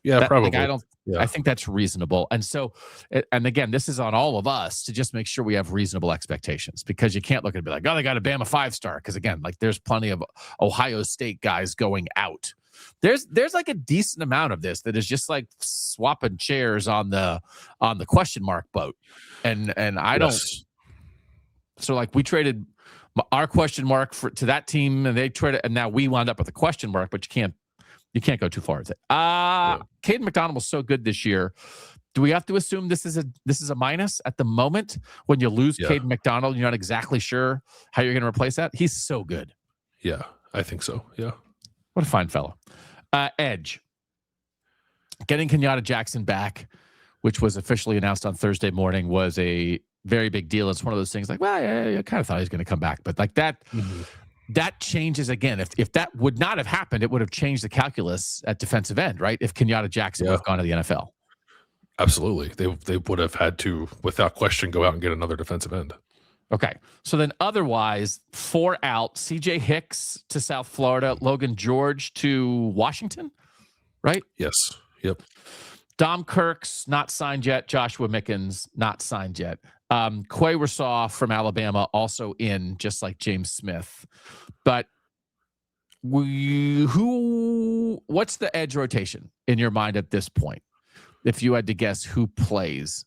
[SPEAKER 2] Yeah, probably.
[SPEAKER 1] Like, I think that's reasonable. And so, and again, this is on all of us to just make sure we have reasonable expectations, because you can't look at it and be like, oh, they got a Bama 5-star. Because again, like, there's plenty of Ohio State guys going out. There's like a decent amount of this that is just like swapping chairs on the question mark boat. And I don't. So like, we traded our question mark to that team, and they traded, and now we wound up with a question mark, but You can't go too far with it. Caden McDonald was so good this year. Do we have to assume this is a minus at the moment when you lose Caden McDonald? You're not exactly sure how you're going to replace that. He's so good.
[SPEAKER 2] Yeah, I think so. Yeah.
[SPEAKER 1] What a fine fellow. Edge. Getting Kenyatta Jackson back, which was officially announced on Thursday morning, was a very big deal. It's one of those things like, well, yeah, I kind of thought he was going to come back, but like that. Mm-hmm. That changes again. If that would not have happened, it would have changed the calculus at defensive end, right? If Kenyatta Jackson would have gone to the NFL.
[SPEAKER 2] Absolutely. They would have had to, without question, go out and get another defensive end.
[SPEAKER 1] Okay. So then otherwise, 4 out, CJ Hicks to South Florida, Logan George to Washington, right?
[SPEAKER 2] Yes. Yep.
[SPEAKER 1] Dom Kirk's not signed yet. Joshua Mickens not signed yet. Quay Rasaw from Alabama also in, just like James Smith. But what's the edge rotation in your mind at this point? If you had to guess who plays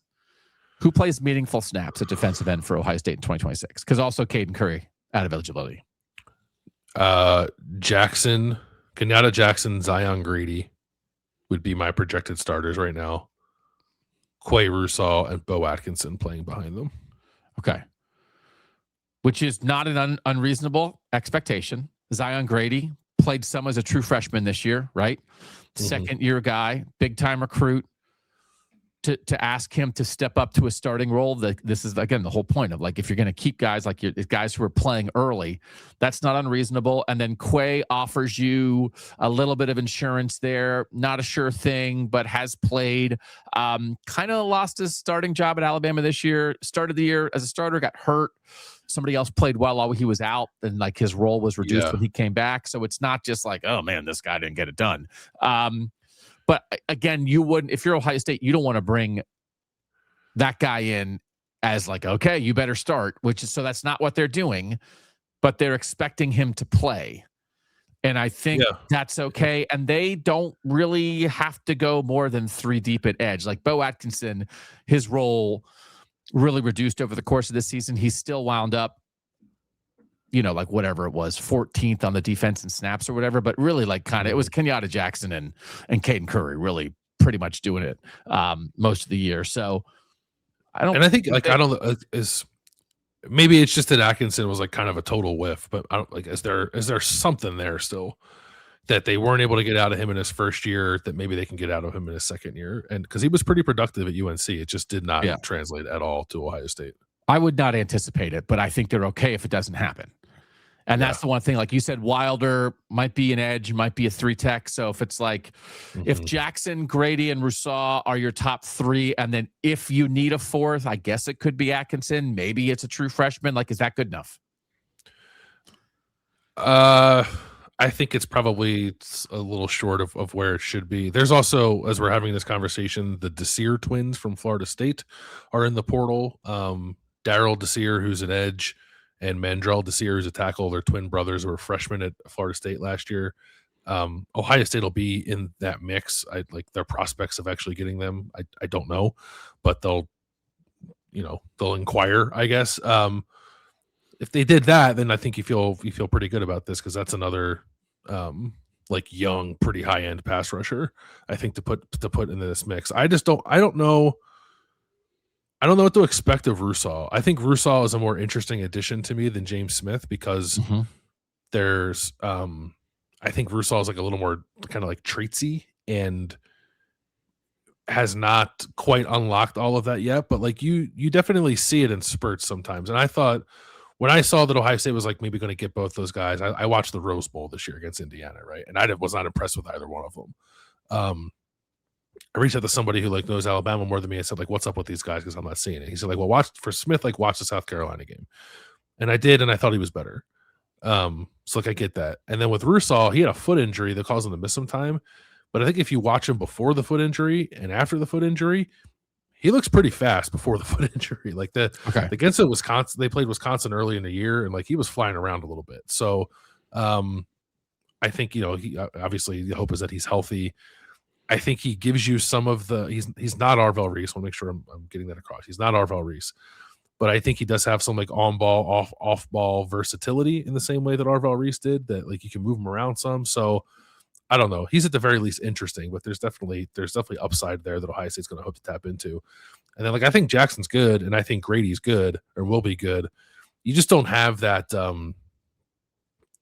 [SPEAKER 1] meaningful snaps at defensive end for Ohio State in 2026? Because also Caden Curry out of eligibility.
[SPEAKER 2] Jackson, Kenyatta Jackson, Zion Grady would be my projected starters right now. Quay Russaw and Bo Atkinson playing behind them.
[SPEAKER 1] Okay. Which is not an unreasonable expectation. Zion Grady played some as a true freshman this year, right? Mm-hmm. Second-year guy, big-time recruit. To ask him to step up to a starting role, this is, again, the whole point of, like, if you're going to keep guys like guys who are playing early, that's not unreasonable. And then Quay offers you a little bit of insurance there. Not a sure thing, but has played. Kind of lost his starting job at Alabama this year. Started the year as a starter, got hurt. Somebody else played well while he was out, and like his role was reduced when he came back. So it's not just like, oh man, this guy didn't get it done. But again, you wouldn't, if you're Ohio State, you don't want to bring that guy in as like, okay, you better start, so that's not what they're doing, but they're expecting him to play. And I think that's okay. And they don't really have to go more than 3 deep at edge. Like Bo Atkinson, his role really reduced over the course of this season. He's still wound up, like whatever it was, 14th on the defense and snaps or whatever, but really like kind of, it was Kenyatta Jackson and Caden Curry really pretty much doing it most of the year. So I don't know,
[SPEAKER 2] is maybe it's just that Atkinson was like kind of a total whiff, but I don't like, is there something there still that they weren't able to get out of him in his first year that maybe they can get out of him in his second year? And because he was pretty productive at UNC, it just did not translate at all to Ohio State.
[SPEAKER 1] I would not anticipate it, but I think they're okay if it doesn't happen. And that's the one thing, like you said, Wilder might be an edge, might be a 3-tech. So if it's like, if Jackson, Grady, and Rousseau are your top 3, and then if you need a 4th, I guess it could be Atkinson. Maybe it's a true freshman. Like, is that good enough?
[SPEAKER 2] I think it's probably a little short of where it should be. There's also, as we're having this conversation, the Desir twins from Florida State are in the portal. Darryl Desir, who's an edge, and Mandrell Desir is a tackle. They're twin brothers who were freshmen at Florida State last year. Ohio State will be in that mix. I like their prospects of actually getting them. I don't know, but they'll inquire, I guess. If they did that, then I think you feel pretty good about this, because that's another like young, pretty high end pass rusher, I think, to put into this mix. I don't know what to expect of Rousseau. I think Rousseau is a more interesting addition to me than James Smith, because there's I think Rousseau is like a little more kind of like traitsy and has not quite unlocked all of that yet, but like you definitely see it in spurts sometimes. And I thought, when I saw that Ohio State was like maybe going to get both those guys, I watched the Rose Bowl this year against Indiana, right? And I was not impressed with either one of them. I reached out to somebody who like knows Alabama more than me and said, like, what's up with these guys? Because I'm not seeing it. He said, like, well, watch for Smith, like watch the South Carolina game. And I did, and I thought he was better. So like I get that. And then with Rousseau, he had a foot injury that caused him to miss some time. But I think if you watch him before the foot injury and after the foot injury, he looks pretty fast before the foot injury. Like against Wisconsin, they played Wisconsin early in the year, and like he was flying around a little bit. So I think, he obviously the hope is that he's healthy. I think he gives you some of the he's not Arvell Reese. I'll make sure I'm getting that across. He's not Arvell Reese, but I think he does have some like on ball, off ball versatility in the same way that Arvell Reese did, that like you can move him around some. So I don't know. He's at the very least interesting, but there's definitely upside there that Ohio State's going to hope to tap into. And then, like, I think Jackson's good, and I think Grady's good or will be good. You just don't have that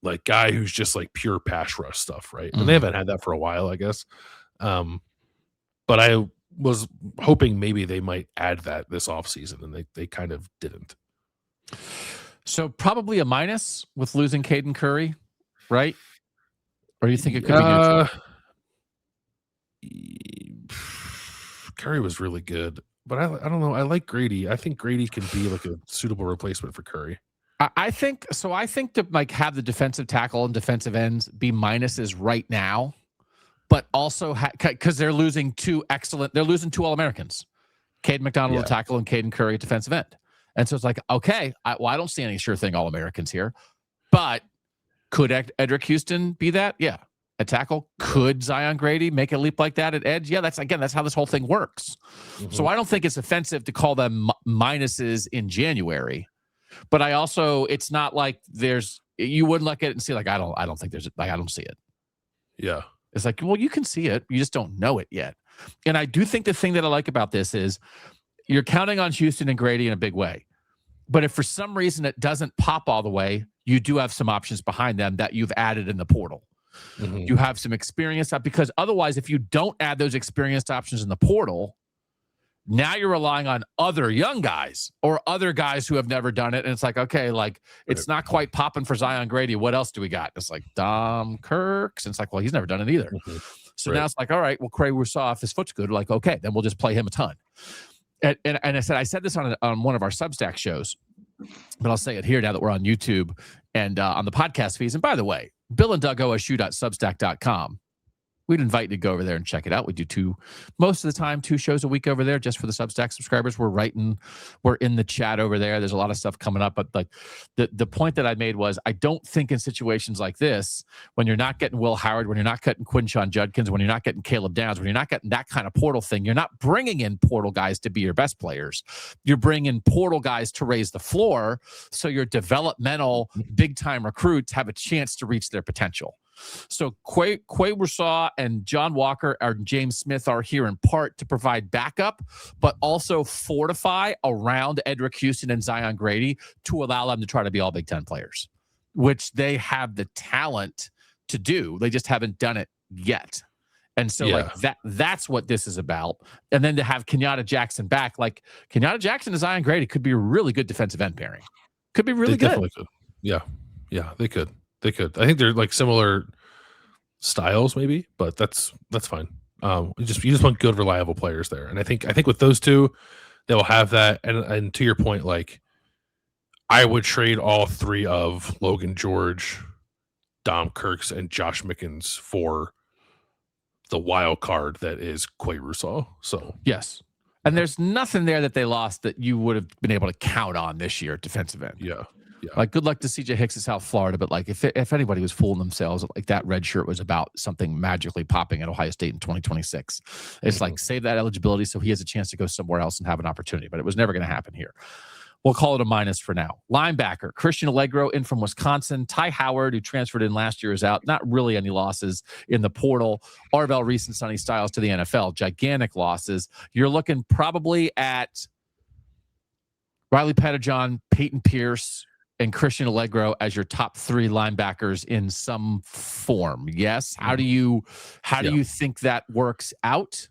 [SPEAKER 2] like guy who's just like pure pass rush stuff, right? And they haven't had that for a while, I guess. But I was hoping maybe they might add that this offseason, and they kind of didn't.
[SPEAKER 1] So probably a minus with losing Caden Curry, right? Or do you think it could be neutral?
[SPEAKER 2] Curry was really good, but I don't know. I like Grady. I think Grady can be like a suitable replacement for Curry.
[SPEAKER 1] I think so. I think to like have the defensive tackle and defensive ends be minuses right now, but also because they're losing two All-Americans, Caden McDonald at tackle and Caden Curry at defensive end. And so it's like, okay, I don't see any sure thing All-Americans here, but could Edric Houston be that? Yeah. At tackle, could Zion Grady make a leap like that at edge? Yeah, that's how this whole thing works. Mm-hmm. So I don't think it's offensive to call them minuses in January, but it's not like you wouldn't look at it and see like I don't think there's like I don't see it.
[SPEAKER 2] Yeah,
[SPEAKER 1] it's like, well, you can see it, you just don't know it yet. And I do think the thing that I like about this is you're counting on Houston and Grady in a big way, but if for some reason it doesn't pop all the way, you do have some options behind them that you've added in the portal. Mm-hmm. You have some experience because otherwise, if you don't add those experienced options in the portal, now you're relying on other young guys or other guys who have never done it. And it's like, okay, like it's not quite popping for Zion Grady. What else do we got? It's like Dom Kirks. And it's like, well, he's never done it either. Mm-hmm. So now it's like, all right, well, Craig Rousseau, if his foot's good, like, okay, then we'll just play him a ton. And I said this on one of our Substack shows, but I'll say it here now that we're on YouTube and on the podcast feeds. And by the way, Bill and Doug OSU.substack.com. We'd invite you to go over there and check it out. We do most of the time, 2 shows a week over there just for the Substack subscribers. We're in the chat over there. There's a lot of stuff coming up. But like the point that I made was I don't think in situations like this, when you're not getting Will Howard, when you're not getting Quinshon Judkins, when you're not getting Caleb Downs, when you're not getting that kind of portal thing, you're not bringing in portal guys to be your best players. You're bringing portal guys to raise the floor so your developmental big-time recruits have a chance to reach their potential. So Quay Rousseau and John Walker and James Smith are here in part to provide backup, but also fortify around Edric Houston and Zion Grady to allow them to try to be all Big Ten players, which they have the talent to do. They just haven't done it yet. And so like that's what this is about. And then to have Kenyatta Jackson back, like Kenyatta Jackson and Zion Grady could be a really good defensive end pairing. Could be really good. Definitely could.
[SPEAKER 2] Yeah, they could. They could. I think they're like similar styles, maybe, but that's fine. You just want good, reliable players there, and I think with those two, they will have that. And to your point, like I would trade all 3 of Logan George, Dom Kirks, and Josh Mickens for the wild card that is Quay Rousseau. So
[SPEAKER 1] yes, and there's nothing there that they lost that you would have been able to count on this year at defensive end.
[SPEAKER 2] Yeah.
[SPEAKER 1] Like good luck to CJ Hicks at South Florida, but like if anybody was fooling themselves, like that red shirt was about something magically popping at Ohio State in 2026. It's like save that eligibility so he has a chance to go somewhere else and have an opportunity, but it was never going to happen here. We'll call it a minus for now. Linebacker, Christian Allegro in from Wisconsin. Ty Howard, who transferred in last year, is out. Not really any losses in the portal. Arvell Reese and Sonny Styles to the NFL. Gigantic losses. You're looking probably at Riley Pettijohn, Peyton Pierce, and Christian Allegro as your top 3 linebackers in some form. Yes. How do you think that works out?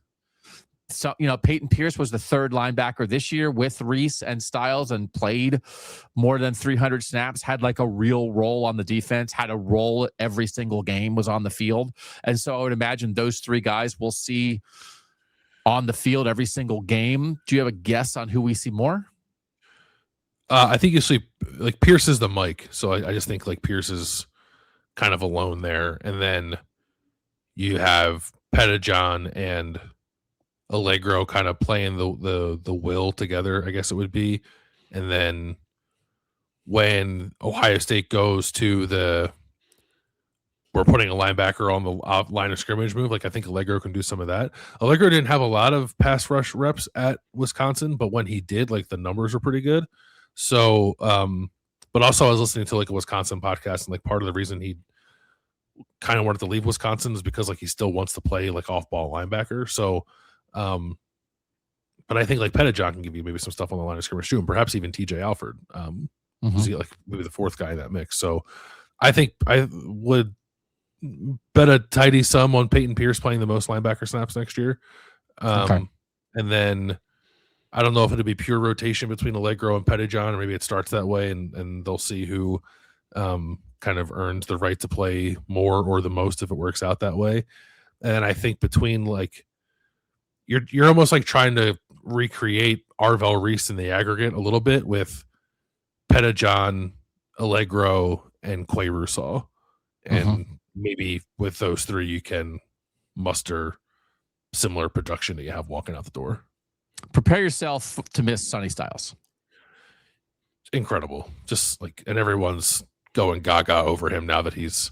[SPEAKER 1] So, Peyton Pierce was the 3rd linebacker this year with Reese and Styles and played more than 300 snaps, had like a real role on the defense, had a role every single game, was on the field. And so I would imagine those 3 guys we'll see on the field every single game. Do you have a guess on who we see more?
[SPEAKER 2] I think you see like Pierce is the mic. So I just think like Pierce is kind of alone there. And then you have Pettijohn and Allegro kind of playing the will together, I guess it would be. And then when Ohio State goes to we're putting a linebacker on the line of scrimmage move, like I think Allegro can do some of that. Allegro didn't have a lot of pass rush reps at Wisconsin, but when he did, like the numbers were pretty good. So, but also I was listening to like a Wisconsin podcast, and like part of the reason he kind of wanted to leave Wisconsin is because like he still wants to play like off ball linebacker. So, but I think like Pettijohn can give you maybe some stuff on the line of scrimmage too, and perhaps even TJ Alford. Is he like maybe the fourth guy in that mix? So I think I would bet a tidy sum on Peyton Pierce playing the most linebacker snaps next year. And then I don't know if it'll be pure rotation between Allegro and Pettijohn, or maybe it starts that way, and they'll see who kind of earns the right to play more or the most if it works out that way. And I think between like you're almost like trying to recreate Arvell Reese in the aggregate a little bit with Pettijohn, Allegro, and Quay Russaw. And maybe with those three, you can muster similar production that you have walking out the door.
[SPEAKER 1] Prepare yourself to miss Sonny Styles.
[SPEAKER 2] Incredible. Just like, and everyone's going gaga over him now that he's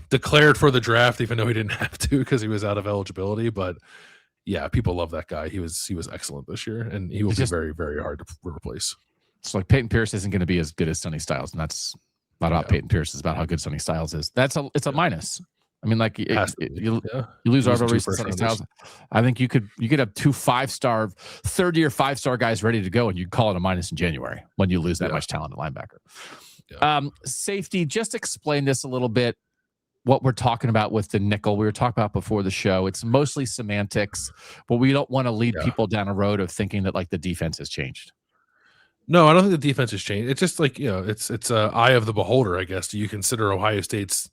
[SPEAKER 2] declared for the draft, even though he didn't have to because he was out of eligibility. But yeah, people love that guy. He was excellent this year, and he will be very, very hard to replace.
[SPEAKER 1] It's like Peyton Pierce isn't going to be as good as Sonny Styles, and that's not about Peyton Pierce. It's about how good Sonny Styles is. It's a minus. I mean, like you lose Arvell Reese and Sonny Styles. I think you could have 2 5-star, third-year 5-star guys ready to go, and you'd call it a minus in January when you lose that much talent at linebacker. Yeah. Safety. Just explain this a little bit. What we're talking about with the nickel, we were talking about before the show. It's mostly semantics, but we don't want to lead people down a road of thinking that like the defense has changed.
[SPEAKER 2] No, I don't think the defense has changed. It's just like, it's a eye of the beholder, I guess. Do you consider Ohio State's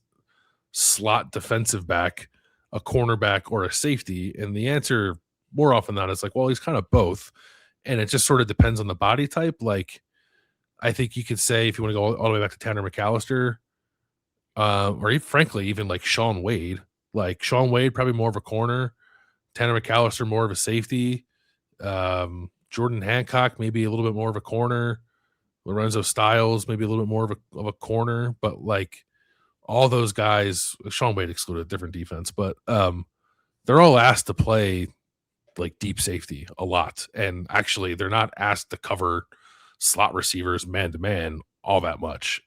[SPEAKER 2] slot defensive back a cornerback or a safety? And the answer more often than not is like, well, he's kind of both. And it just sort of depends on the body type. Like, I think you could say, if you want to go all the way back to Tanner McAllister, or frankly, even like Sean Wade. Like Sean Wade, probably more of a corner. Tanner McAllister, more of a safety. Jordan Hancock, maybe a little bit more of a corner. Lorenzo Styles, maybe a little bit more of a corner. But like all those guys, Sean Wade excluded, different defense, but they're all asked to play like deep safety a lot. And actually, they're not asked to cover slot receivers man to man all that much.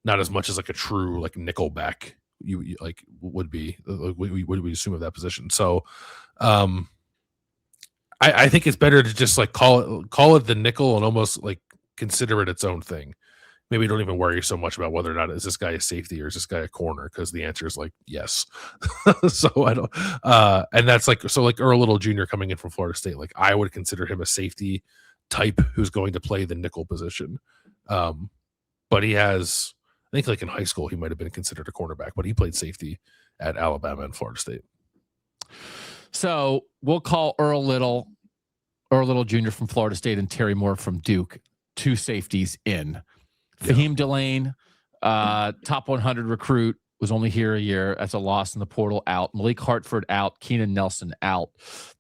[SPEAKER 2] Not as much as like a true like nickel back you like would be we assume of that position. So I think it's better to just like call it the nickel and almost like consider it its own thing. Maybe don't even worry so much about whether or not is this guy a safety or is this guy a corner, because the answer is like yes. So I don't and that's like, so like Earl Little Jr. coming in from Florida State, like I would consider him a safety type who's going to play the nickel position. But he has, I think like in high school, he might have been considered a cornerback, but he played safety at Alabama and Florida State.
[SPEAKER 1] So we'll call Earl Little Jr. from Florida State and Terry Moore from Duke, 2 safeties in. Fahim Delane, top 100 recruit, was only here a year. That's a loss in the portal, out. Malik Hartford out. Keenan Nelson out.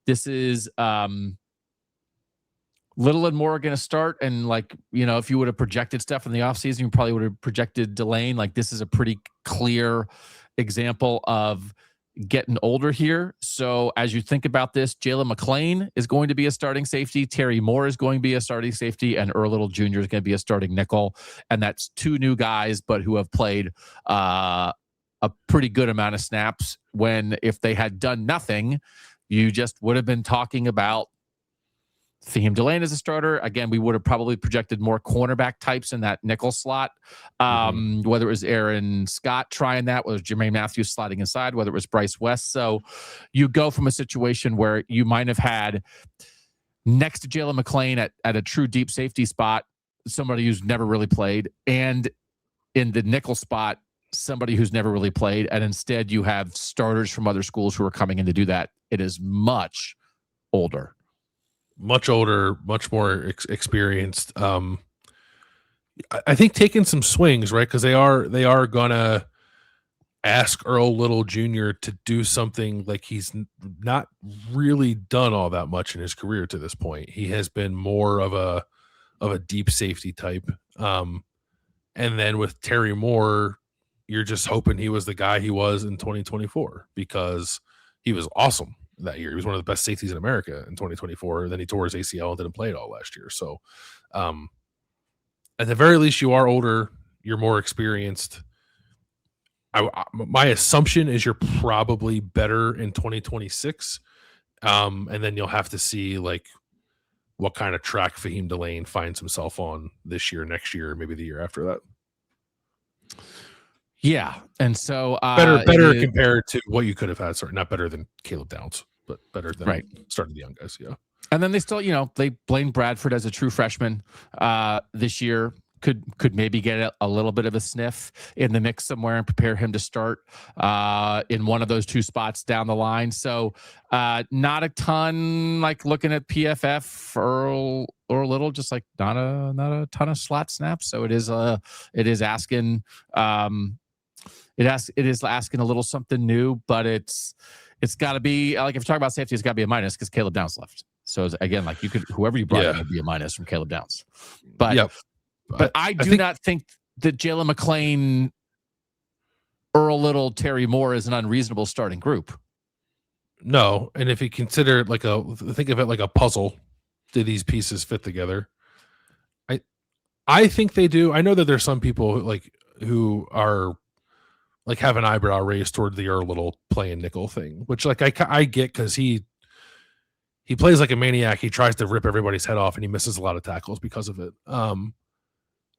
[SPEAKER 1] This is Little and Moore are going to start. And like, if you would have projected stuff in the offseason, you probably would have projected Delane. Like, this is a pretty clear example of getting older here. So as you think about this, Jalen McClain is going to be a starting safety. Terry Moore is going to be a starting safety, and Earl Little Jr. is going to be a starting nickel. And that's 2 new guys, but who have played a pretty good amount of snaps, when if they had done nothing, you just would have been talking about Fahim Delane as a starter. Again, we would have probably projected more cornerback types in that nickel slot. Whether it was Aaron Scott trying that, whether it was Jermaine Matthews sliding inside, whether it was Bryce West. So you go from a situation where you might have had next to Jalen McClain at a true deep safety spot, somebody who's never really played, and in the nickel spot, somebody who's never really played. And instead you have starters from other schools who are coming in to do that. It is much older.
[SPEAKER 2] Much older, much more experienced. I think taking some swings, right? Because they are gonna ask Earl Little Jr. to do something like he's not really done all that much in his career to this point. He has been more of a deep safety type. And then with Terry Moore, you're just hoping he was the guy he was in 2024, because he was awesome that year. He was one of the best safeties in America in 2024. Then he tore his ACL and didn't play it all last year. So at the very least, you are older, you're more experienced. my assumption is you're probably better in 2026. And then you'll have to see like what kind of track Fahim Delane finds himself on this year, next year, maybe the year after that.
[SPEAKER 1] Yeah. And so
[SPEAKER 2] better compared to what you could have had. Sorry, not better than Caleb Downs, but better than starting the young guys. Yeah.
[SPEAKER 1] And then they still, they Blaine Bradford as a true freshman this year could maybe get a little bit of a sniff in the mix somewhere and prepare him to start in one of those two spots down the line. So not a ton, like looking at PFF or a little, just like not a ton of slot snaps. So it is asking it is asking a little something new, but it's got to be like, if you're talking about safety, it's got to be a minus because Caleb Downs left. So again, like whoever you brought in would be a minus from Caleb Downs. But But I do not think that Jalen McClain, Earl Little, Terry Moore is an unreasonable starting group.
[SPEAKER 2] No, and if you consider think of it like a puzzle, do these pieces fit together? I think they do. I know that there's some people who are like have an eyebrow raised toward the Earl Little playing nickel thing, which like I get because he plays like a maniac. He tries to rip everybody's head off and he misses a lot of tackles because of it.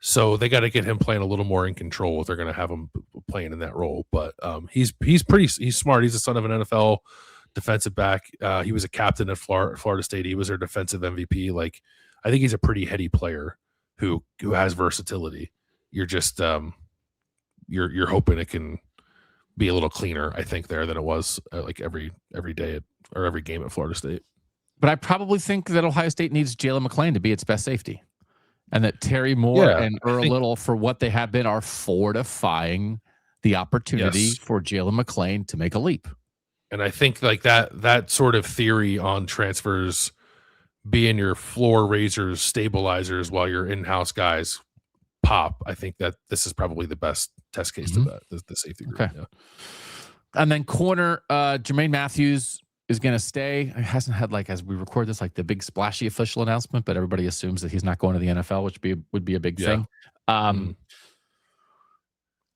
[SPEAKER 2] So they got to get him playing a little more in control if they're going to have him playing in that role. But he's smart. He's the son of an NFL defensive back. He was a captain at Florida State. He was their defensive MVP. Like, I think he's a pretty heady player who has versatility. You're just you're hoping it can be a little cleaner, I think, there than it was like every day or every game at Florida State.
[SPEAKER 1] But I probably think that Ohio State needs Jalen McClain to be its best safety. And that Terry Moore and Earl Little, for what they have been, are fortifying the opportunity for Jalen McClain to make a leap.
[SPEAKER 2] And I think like that sort of theory on transfers being your floor raisers, stabilizers, while your in-house guys pop. I think that this is probably the best test case to that, the safety group. Okay. Yeah.
[SPEAKER 1] And then corner, Jermaine Matthews is going to stay. It hasn't had, like, as we record this, like the big splashy official announcement, but everybody assumes that he's not going to the NFL, which would be a big thing.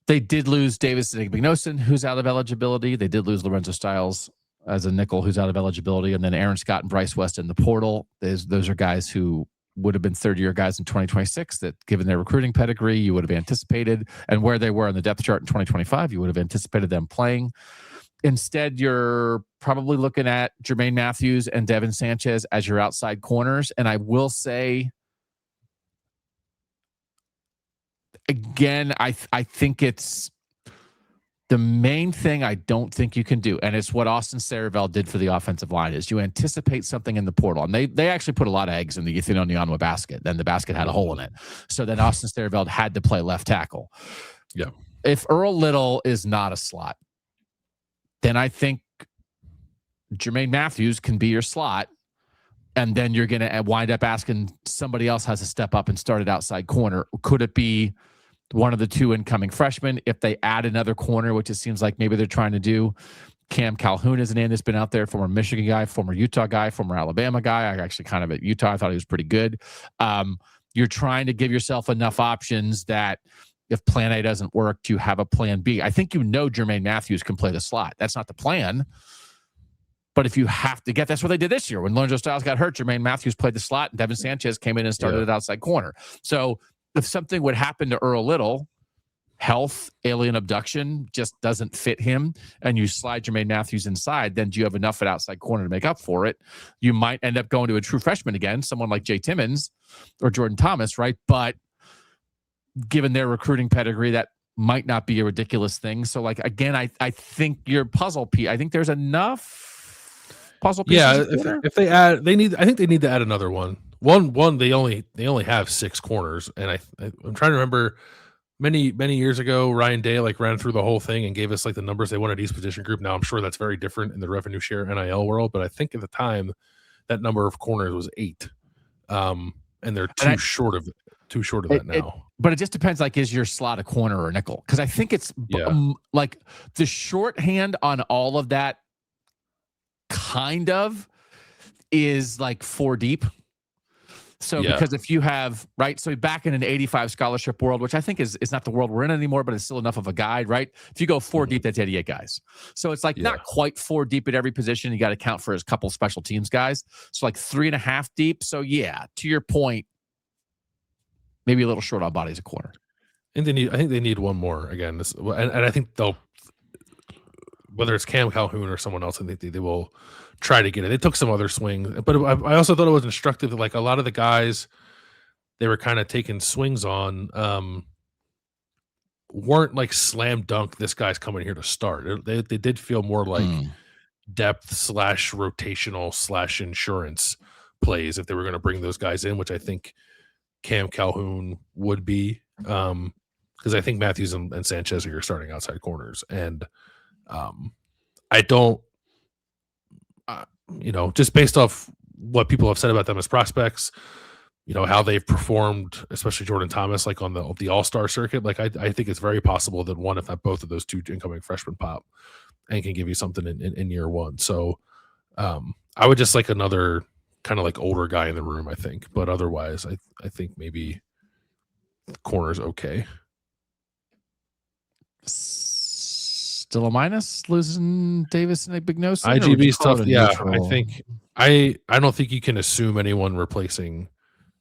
[SPEAKER 1] They did lose Davis Igbenogson, who's out of eligibility. They did lose Lorenzo Styles as a nickel, who's out of eligibility, and then Aaron Scott and Bryce West in the portal. Those are guys who would have been third-year guys in 2026 that, given their recruiting pedigree, you would have anticipated, and where they were on the depth chart in 2025, you would have anticipated them playing. Instead, you're probably looking at Jermaine Matthews and Devin Sanchez as your outside corners. And I will say, again, I think it's the main thing I don't think you can do, and it's what Austin Saravel did for the offensive line, is you anticipate something in the portal. And they actually put a lot of eggs in the Ethino Nyanwa basket. Then the basket had a hole in it. So then Austin Saravel had to play left tackle.
[SPEAKER 2] Yeah.
[SPEAKER 1] If Earl Little is not a slot, then I think Jermaine Matthews can be your slot, and then you're going to wind up asking somebody else has to step up and start at outside corner. Could it be one of the two incoming freshmen? If they add another corner, which it seems like maybe they're trying to do, Cam Calhoun is a name that's been out there, former Michigan guy, former Utah guy, former Alabama guy. I actually kind of at Utah, I thought he was pretty good. You're trying to give yourself enough options that if plan A doesn't work, you have a plan B. I think Jermaine Matthews can play the slot. That's not the plan. But if you have to that's what they did this year. When Lorenzo Styles got hurt, Jermaine Matthews played the slot, and Devin Sanchez came in and started at outside corner. So if something would happen to Earl Little, health, alien abduction just doesn't fit him, and you slide Jermaine Matthews inside, then do you have enough at outside corner to make up for it? You might end up going to a true freshman again, someone like Jay Timmons or Jordan Thomas, right? But given their recruiting pedigree, that might not be a ridiculous thing. So, like, again, I think your puzzle piece, I think there's enough puzzle pieces.
[SPEAKER 2] Yeah, if they add, I think they need to add another one. One, they only have 6 corners, and I'm trying to remember many years ago, Ryan Day ran through the whole thing and gave us the numbers they wanted each position group. Now I'm sure that's very different in the revenue share NIL world, but I think at the time that number of corners was 8, and they're too short of that now.
[SPEAKER 1] But it just depends, is your slot a corner or a nickel? Because I think it's the shorthand on all of that kind of is 4 deep. So
[SPEAKER 2] Yeah.
[SPEAKER 1] because if you have, right, so back in an 85 scholarship world, which I think is not the world we're in anymore, but it's still enough of a guide, right? If you go 4 deep, that's 88 guys. So it's like
[SPEAKER 2] Yeah.
[SPEAKER 1] not quite 4 deep at every position. You got to count for a couple special teams guys. So like 3.5 deep. So yeah, to your point, maybe a little short on bodies a corner.
[SPEAKER 2] And I think they need one more again. And I think they'll, whether it's Cam Calhoun or someone else, I think they will try to get it. They took some other swings, but I also thought it was instructive that like a lot of the guys they were kind of taking swings on weren't like slam dunk. This guy's coming here to start. They did feel more like depth / rotational / insurance plays if they were going to bring those guys in, which I think Cam Calhoun would be. Because I think Matthews and Sanchez are your starting outside corners, and I don't, just based off what people have said about them as prospects, how they've performed, especially Jordan Thomas, like on the All-Star circuit. Like I think it's very possible that one, if not both of those two incoming freshmen pop and can give you something in year one. So I would just like another kind of like older guy in the room, I think. But otherwise, I think maybe corner's okay.
[SPEAKER 1] Still a minus, losing Davis and a big nose.
[SPEAKER 2] IGB stuff. Yeah, I don't think you can assume anyone replacing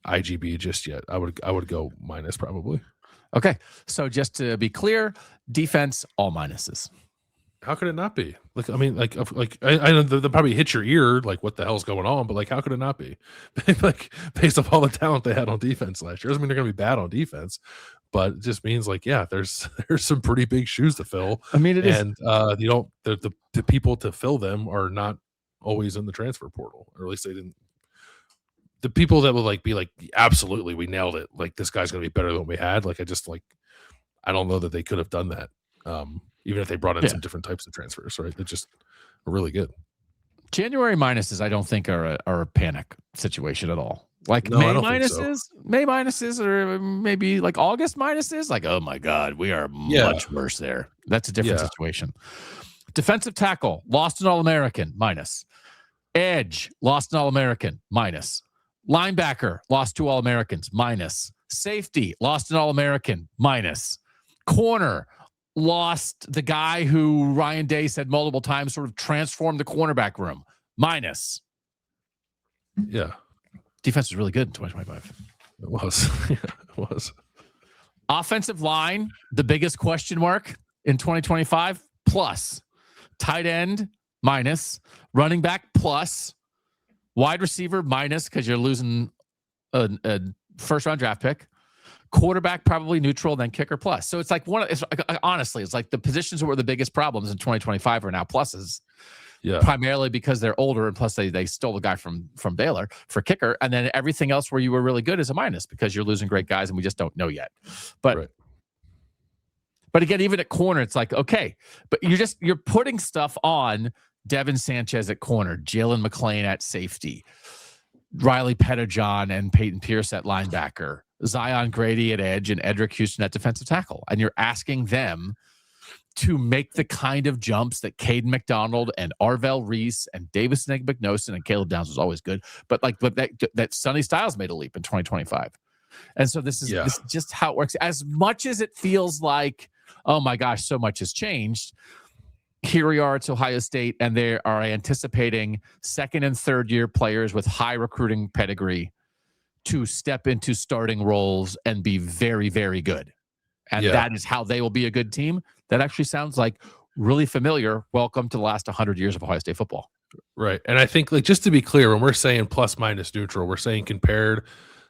[SPEAKER 2] IGB just yet. I would go minus probably.
[SPEAKER 1] Okay, so just to be clear, defense all minuses.
[SPEAKER 2] How could it not be? Like, I mean, like I know they'll probably hit your ear, like what the hell's going on? But like, how could it not be? Like, based off all the talent they had on defense last year, doesn't mean they're going to be bad on defense, but it just means like, yeah, there's some pretty big shoes to fill.
[SPEAKER 1] I mean, it is,
[SPEAKER 2] and the people to fill them are not always in the transfer portal, or at least they didn't. The people that would be like, absolutely, we nailed it. Like, this guy's going to be better than we had. Like, I don't know that they could have done that. Even if they brought in some different types of transfers, right? They're just really good.
[SPEAKER 1] January minuses, I don't think are a panic situation at all. Like
[SPEAKER 2] no,
[SPEAKER 1] May minuses, or maybe like August minuses. Like, oh my God, we are much worse there. That's a different situation. Defensive tackle, lost an All-American, minus. Edge, lost an All-American, minus. Linebacker, lost 2 All-Americans, minus. Safety, lost an All-American, minus. Corner, lost the guy who Ryan Day said multiple times sort of transformed the cornerback room, minus.
[SPEAKER 2] Yeah.
[SPEAKER 1] Defense was really good in 2025.
[SPEAKER 2] It was. Yeah, it was.
[SPEAKER 1] Offensive line, the biggest question mark in 2025, plus. Tight end, minus. Running back, plus. Wide receiver, minus, because you're losing a first-round draft pick. Quarterback, probably neutral, then kicker, plus. So it's like honestly, it's like the positions that were the biggest problems in 2025 are now pluses. Yeah. Primarily because they're older, and plus they stole the guy from Baylor for kicker, and then everything else where you were really good is a minus because you're losing great guys, and we just don't know yet. But again, even at corner, it's like, okay, but you're putting stuff on Devin Sanchez at corner, Jalen McClain at safety, Riley Pettijohn and Peyton Pierce at linebacker, Zion Grady at edge, and Edric Houston at defensive tackle. And you're asking them to make the kind of jumps that Caden McDonald and Arvell Reese and Davis Nagmagnosin and Caleb Downs was always good. But that Sonny Styles made a leap in 2025. And so this is just how it works. As much as it feels like, oh my gosh, so much has changed. Here we are at Ohio State, and they are anticipating second and third year players with high recruiting pedigree to step into starting roles and be very, very good. And that is how they will be a good team. That actually sounds like really familiar. Welcome to the last 100 years of Ohio State football.
[SPEAKER 2] Right. And I think, like, just to be clear, when we're saying plus minus neutral, we're saying compared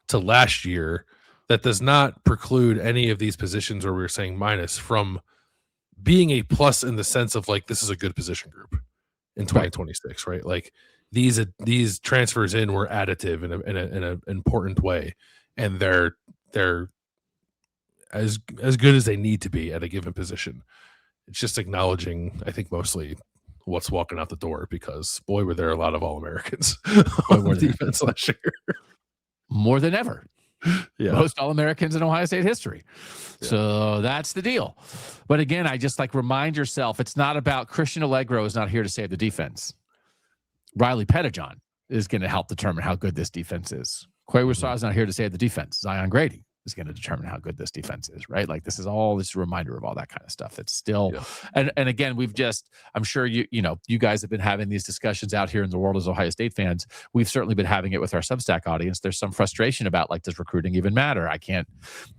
[SPEAKER 2] to last year, that does not preclude any of these positions where we're saying minus from being a plus in the sense of like, this is a good position group in 2026, right? Like these transfers in were additive in an important way. And they're as good as they need to be at a given position. It's just acknowledging, I think, mostly what's walking out the door, because boy, were there a lot of All-Americans on defense last year.
[SPEAKER 1] More than ever. Yeah. Most All-Americans in Ohio State history. Yeah. So that's the deal. But again, I just remind yourself, it's not about Christian Allegro is not here to save the defense. Riley Pettijohn is going to help determine how good this defense is. Quay Wissa's not here to say the defense. Zion Grady is going to determine how good this defense is, right? Like this is all this reminder of all that kind of stuff. It's still, and again, I'm sure you guys have been having these discussions out here in the world as Ohio State fans. We've certainly been having it with our Substack audience. There's some frustration about like, does recruiting even matter? I can't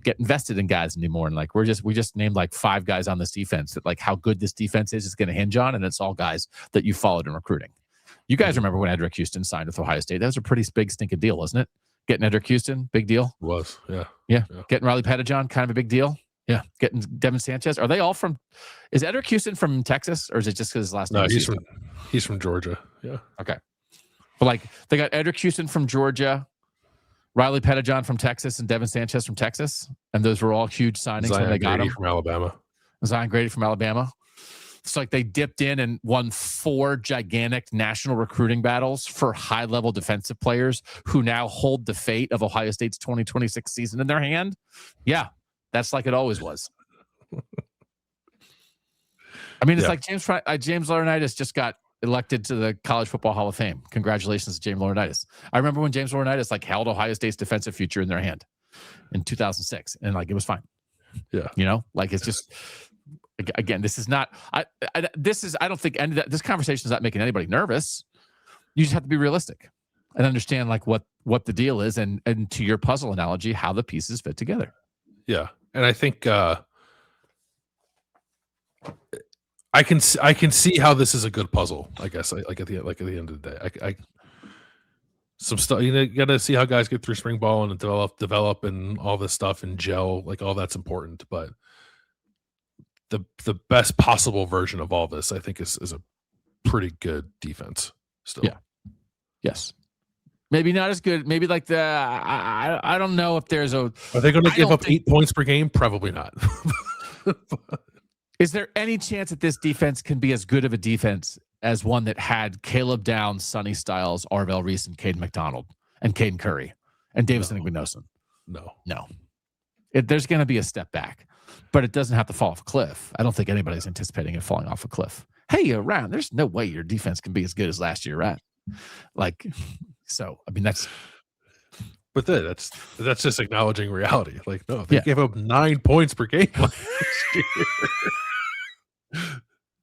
[SPEAKER 1] get invested in guys anymore. And like, we just named like 5 guys on this defense that like how good this defense is going to hinge on. And it's all guys that you followed in recruiting. You guys remember when Edric Houston signed with Ohio State? That was a pretty big stinking deal, wasn't it? Getting Edric Houston, big deal.
[SPEAKER 2] It was, yeah.
[SPEAKER 1] Getting Riley Pettijohn, kind of a big deal. Yeah. Getting Devin Sanchez. Are they all from? Is Edric Houston from Texas, or is it just because his last name?
[SPEAKER 2] No, he's from Georgia. Yeah.
[SPEAKER 1] Okay. But like they got Edric Houston from Georgia, Riley Pettijohn from Texas, and Devin Sanchez from Texas, and those were all huge signings when they got him.
[SPEAKER 2] From Alabama.
[SPEAKER 1] Zion Grady from Alabama. It's like they dipped in and won 4 gigantic national recruiting battles for high-level defensive players who now hold the fate of Ohio State's 2026 season in their hand. Yeah, that's like it always was. I mean, it's like James Laurinaitis just got elected to the College Football Hall of Fame. Congratulations to James Laurinaitis. I remember when James Laurinaitis like held Ohio State's defensive future in their hand in 2006, and like it was fine.
[SPEAKER 2] Yeah,
[SPEAKER 1] like it's just. Again, this is not. I don't think this conversation is not making anybody nervous. You just have to be realistic and understand like what the deal is, and to your puzzle analogy, how the pieces fit together.
[SPEAKER 2] Yeah, and I think I can see how this is a good puzzle. I guess like at the end of the day, I some stuff you got to see how guys get through spring ball and develop and all this stuff and gel, like all that's important, but. The best possible version of all this, I think, is a pretty good defense still.
[SPEAKER 1] Yeah. Yes. Maybe not as good. Maybe like I don't know if there's a.
[SPEAKER 2] Are they going to give up 8 points per game? Probably not.
[SPEAKER 1] Is there any chance that this defense can be as good of a defense as one that had Caleb Downs, Sonny Styles, Arvell Reese, and Caden McDonald, and Caden Curry, and Davison Igbenogson? No. There's going to be a step back. But it doesn't have to fall off a cliff. I don't think anybody's anticipating it falling off a cliff. Hey, Ryan, there's no way your defense can be as good as last year, right? Like, so, I mean, that's.
[SPEAKER 2] But that's just acknowledging reality. Like, no, they gave up 9 points per game last year.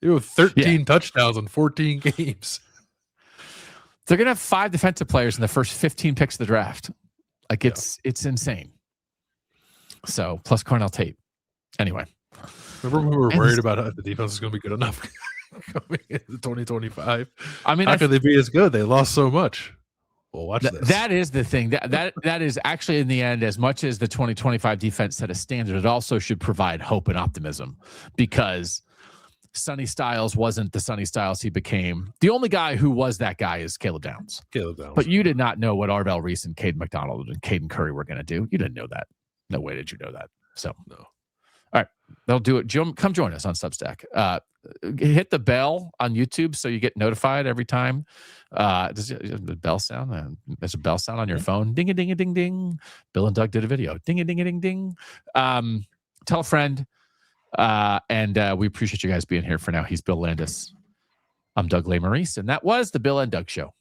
[SPEAKER 2] They have 13 touchdowns in 14 games.
[SPEAKER 1] They're going to have 5 defensive players in the first 15 picks of the draft. Like, it's insane. So, plus Cornell Tate. Anyway,
[SPEAKER 2] remember we were worried about how the defense is going to be good enough coming into 2025.
[SPEAKER 1] I mean,
[SPEAKER 2] how could they be as good? They lost so much. Well, watch this.
[SPEAKER 1] That is the thing. That is actually in the end, as much as the 2025 defense set a standard, it also should provide hope and optimism because Sonny Styles wasn't the Sonny Styles he became. The only guy who was that guy is Caleb Downs. But you did not know what Arvell Reese and Caden McDonald and Caden Curry were going to do. You didn't know that. No way did you know that. So
[SPEAKER 2] no.
[SPEAKER 1] All right, they'll do it. Come join us on Substack. Hit the bell on YouTube so you get notified every time. Does the bell sound? There's a bell sound on your phone. Ding a ding a ding ding. Bill and Doug did a video. Ding a ding a ding ding. Tell a friend. And we appreciate you guys being here for now. He's Bill Landis. I'm Doug Lesmerises, and that was the Bill and Doug Show.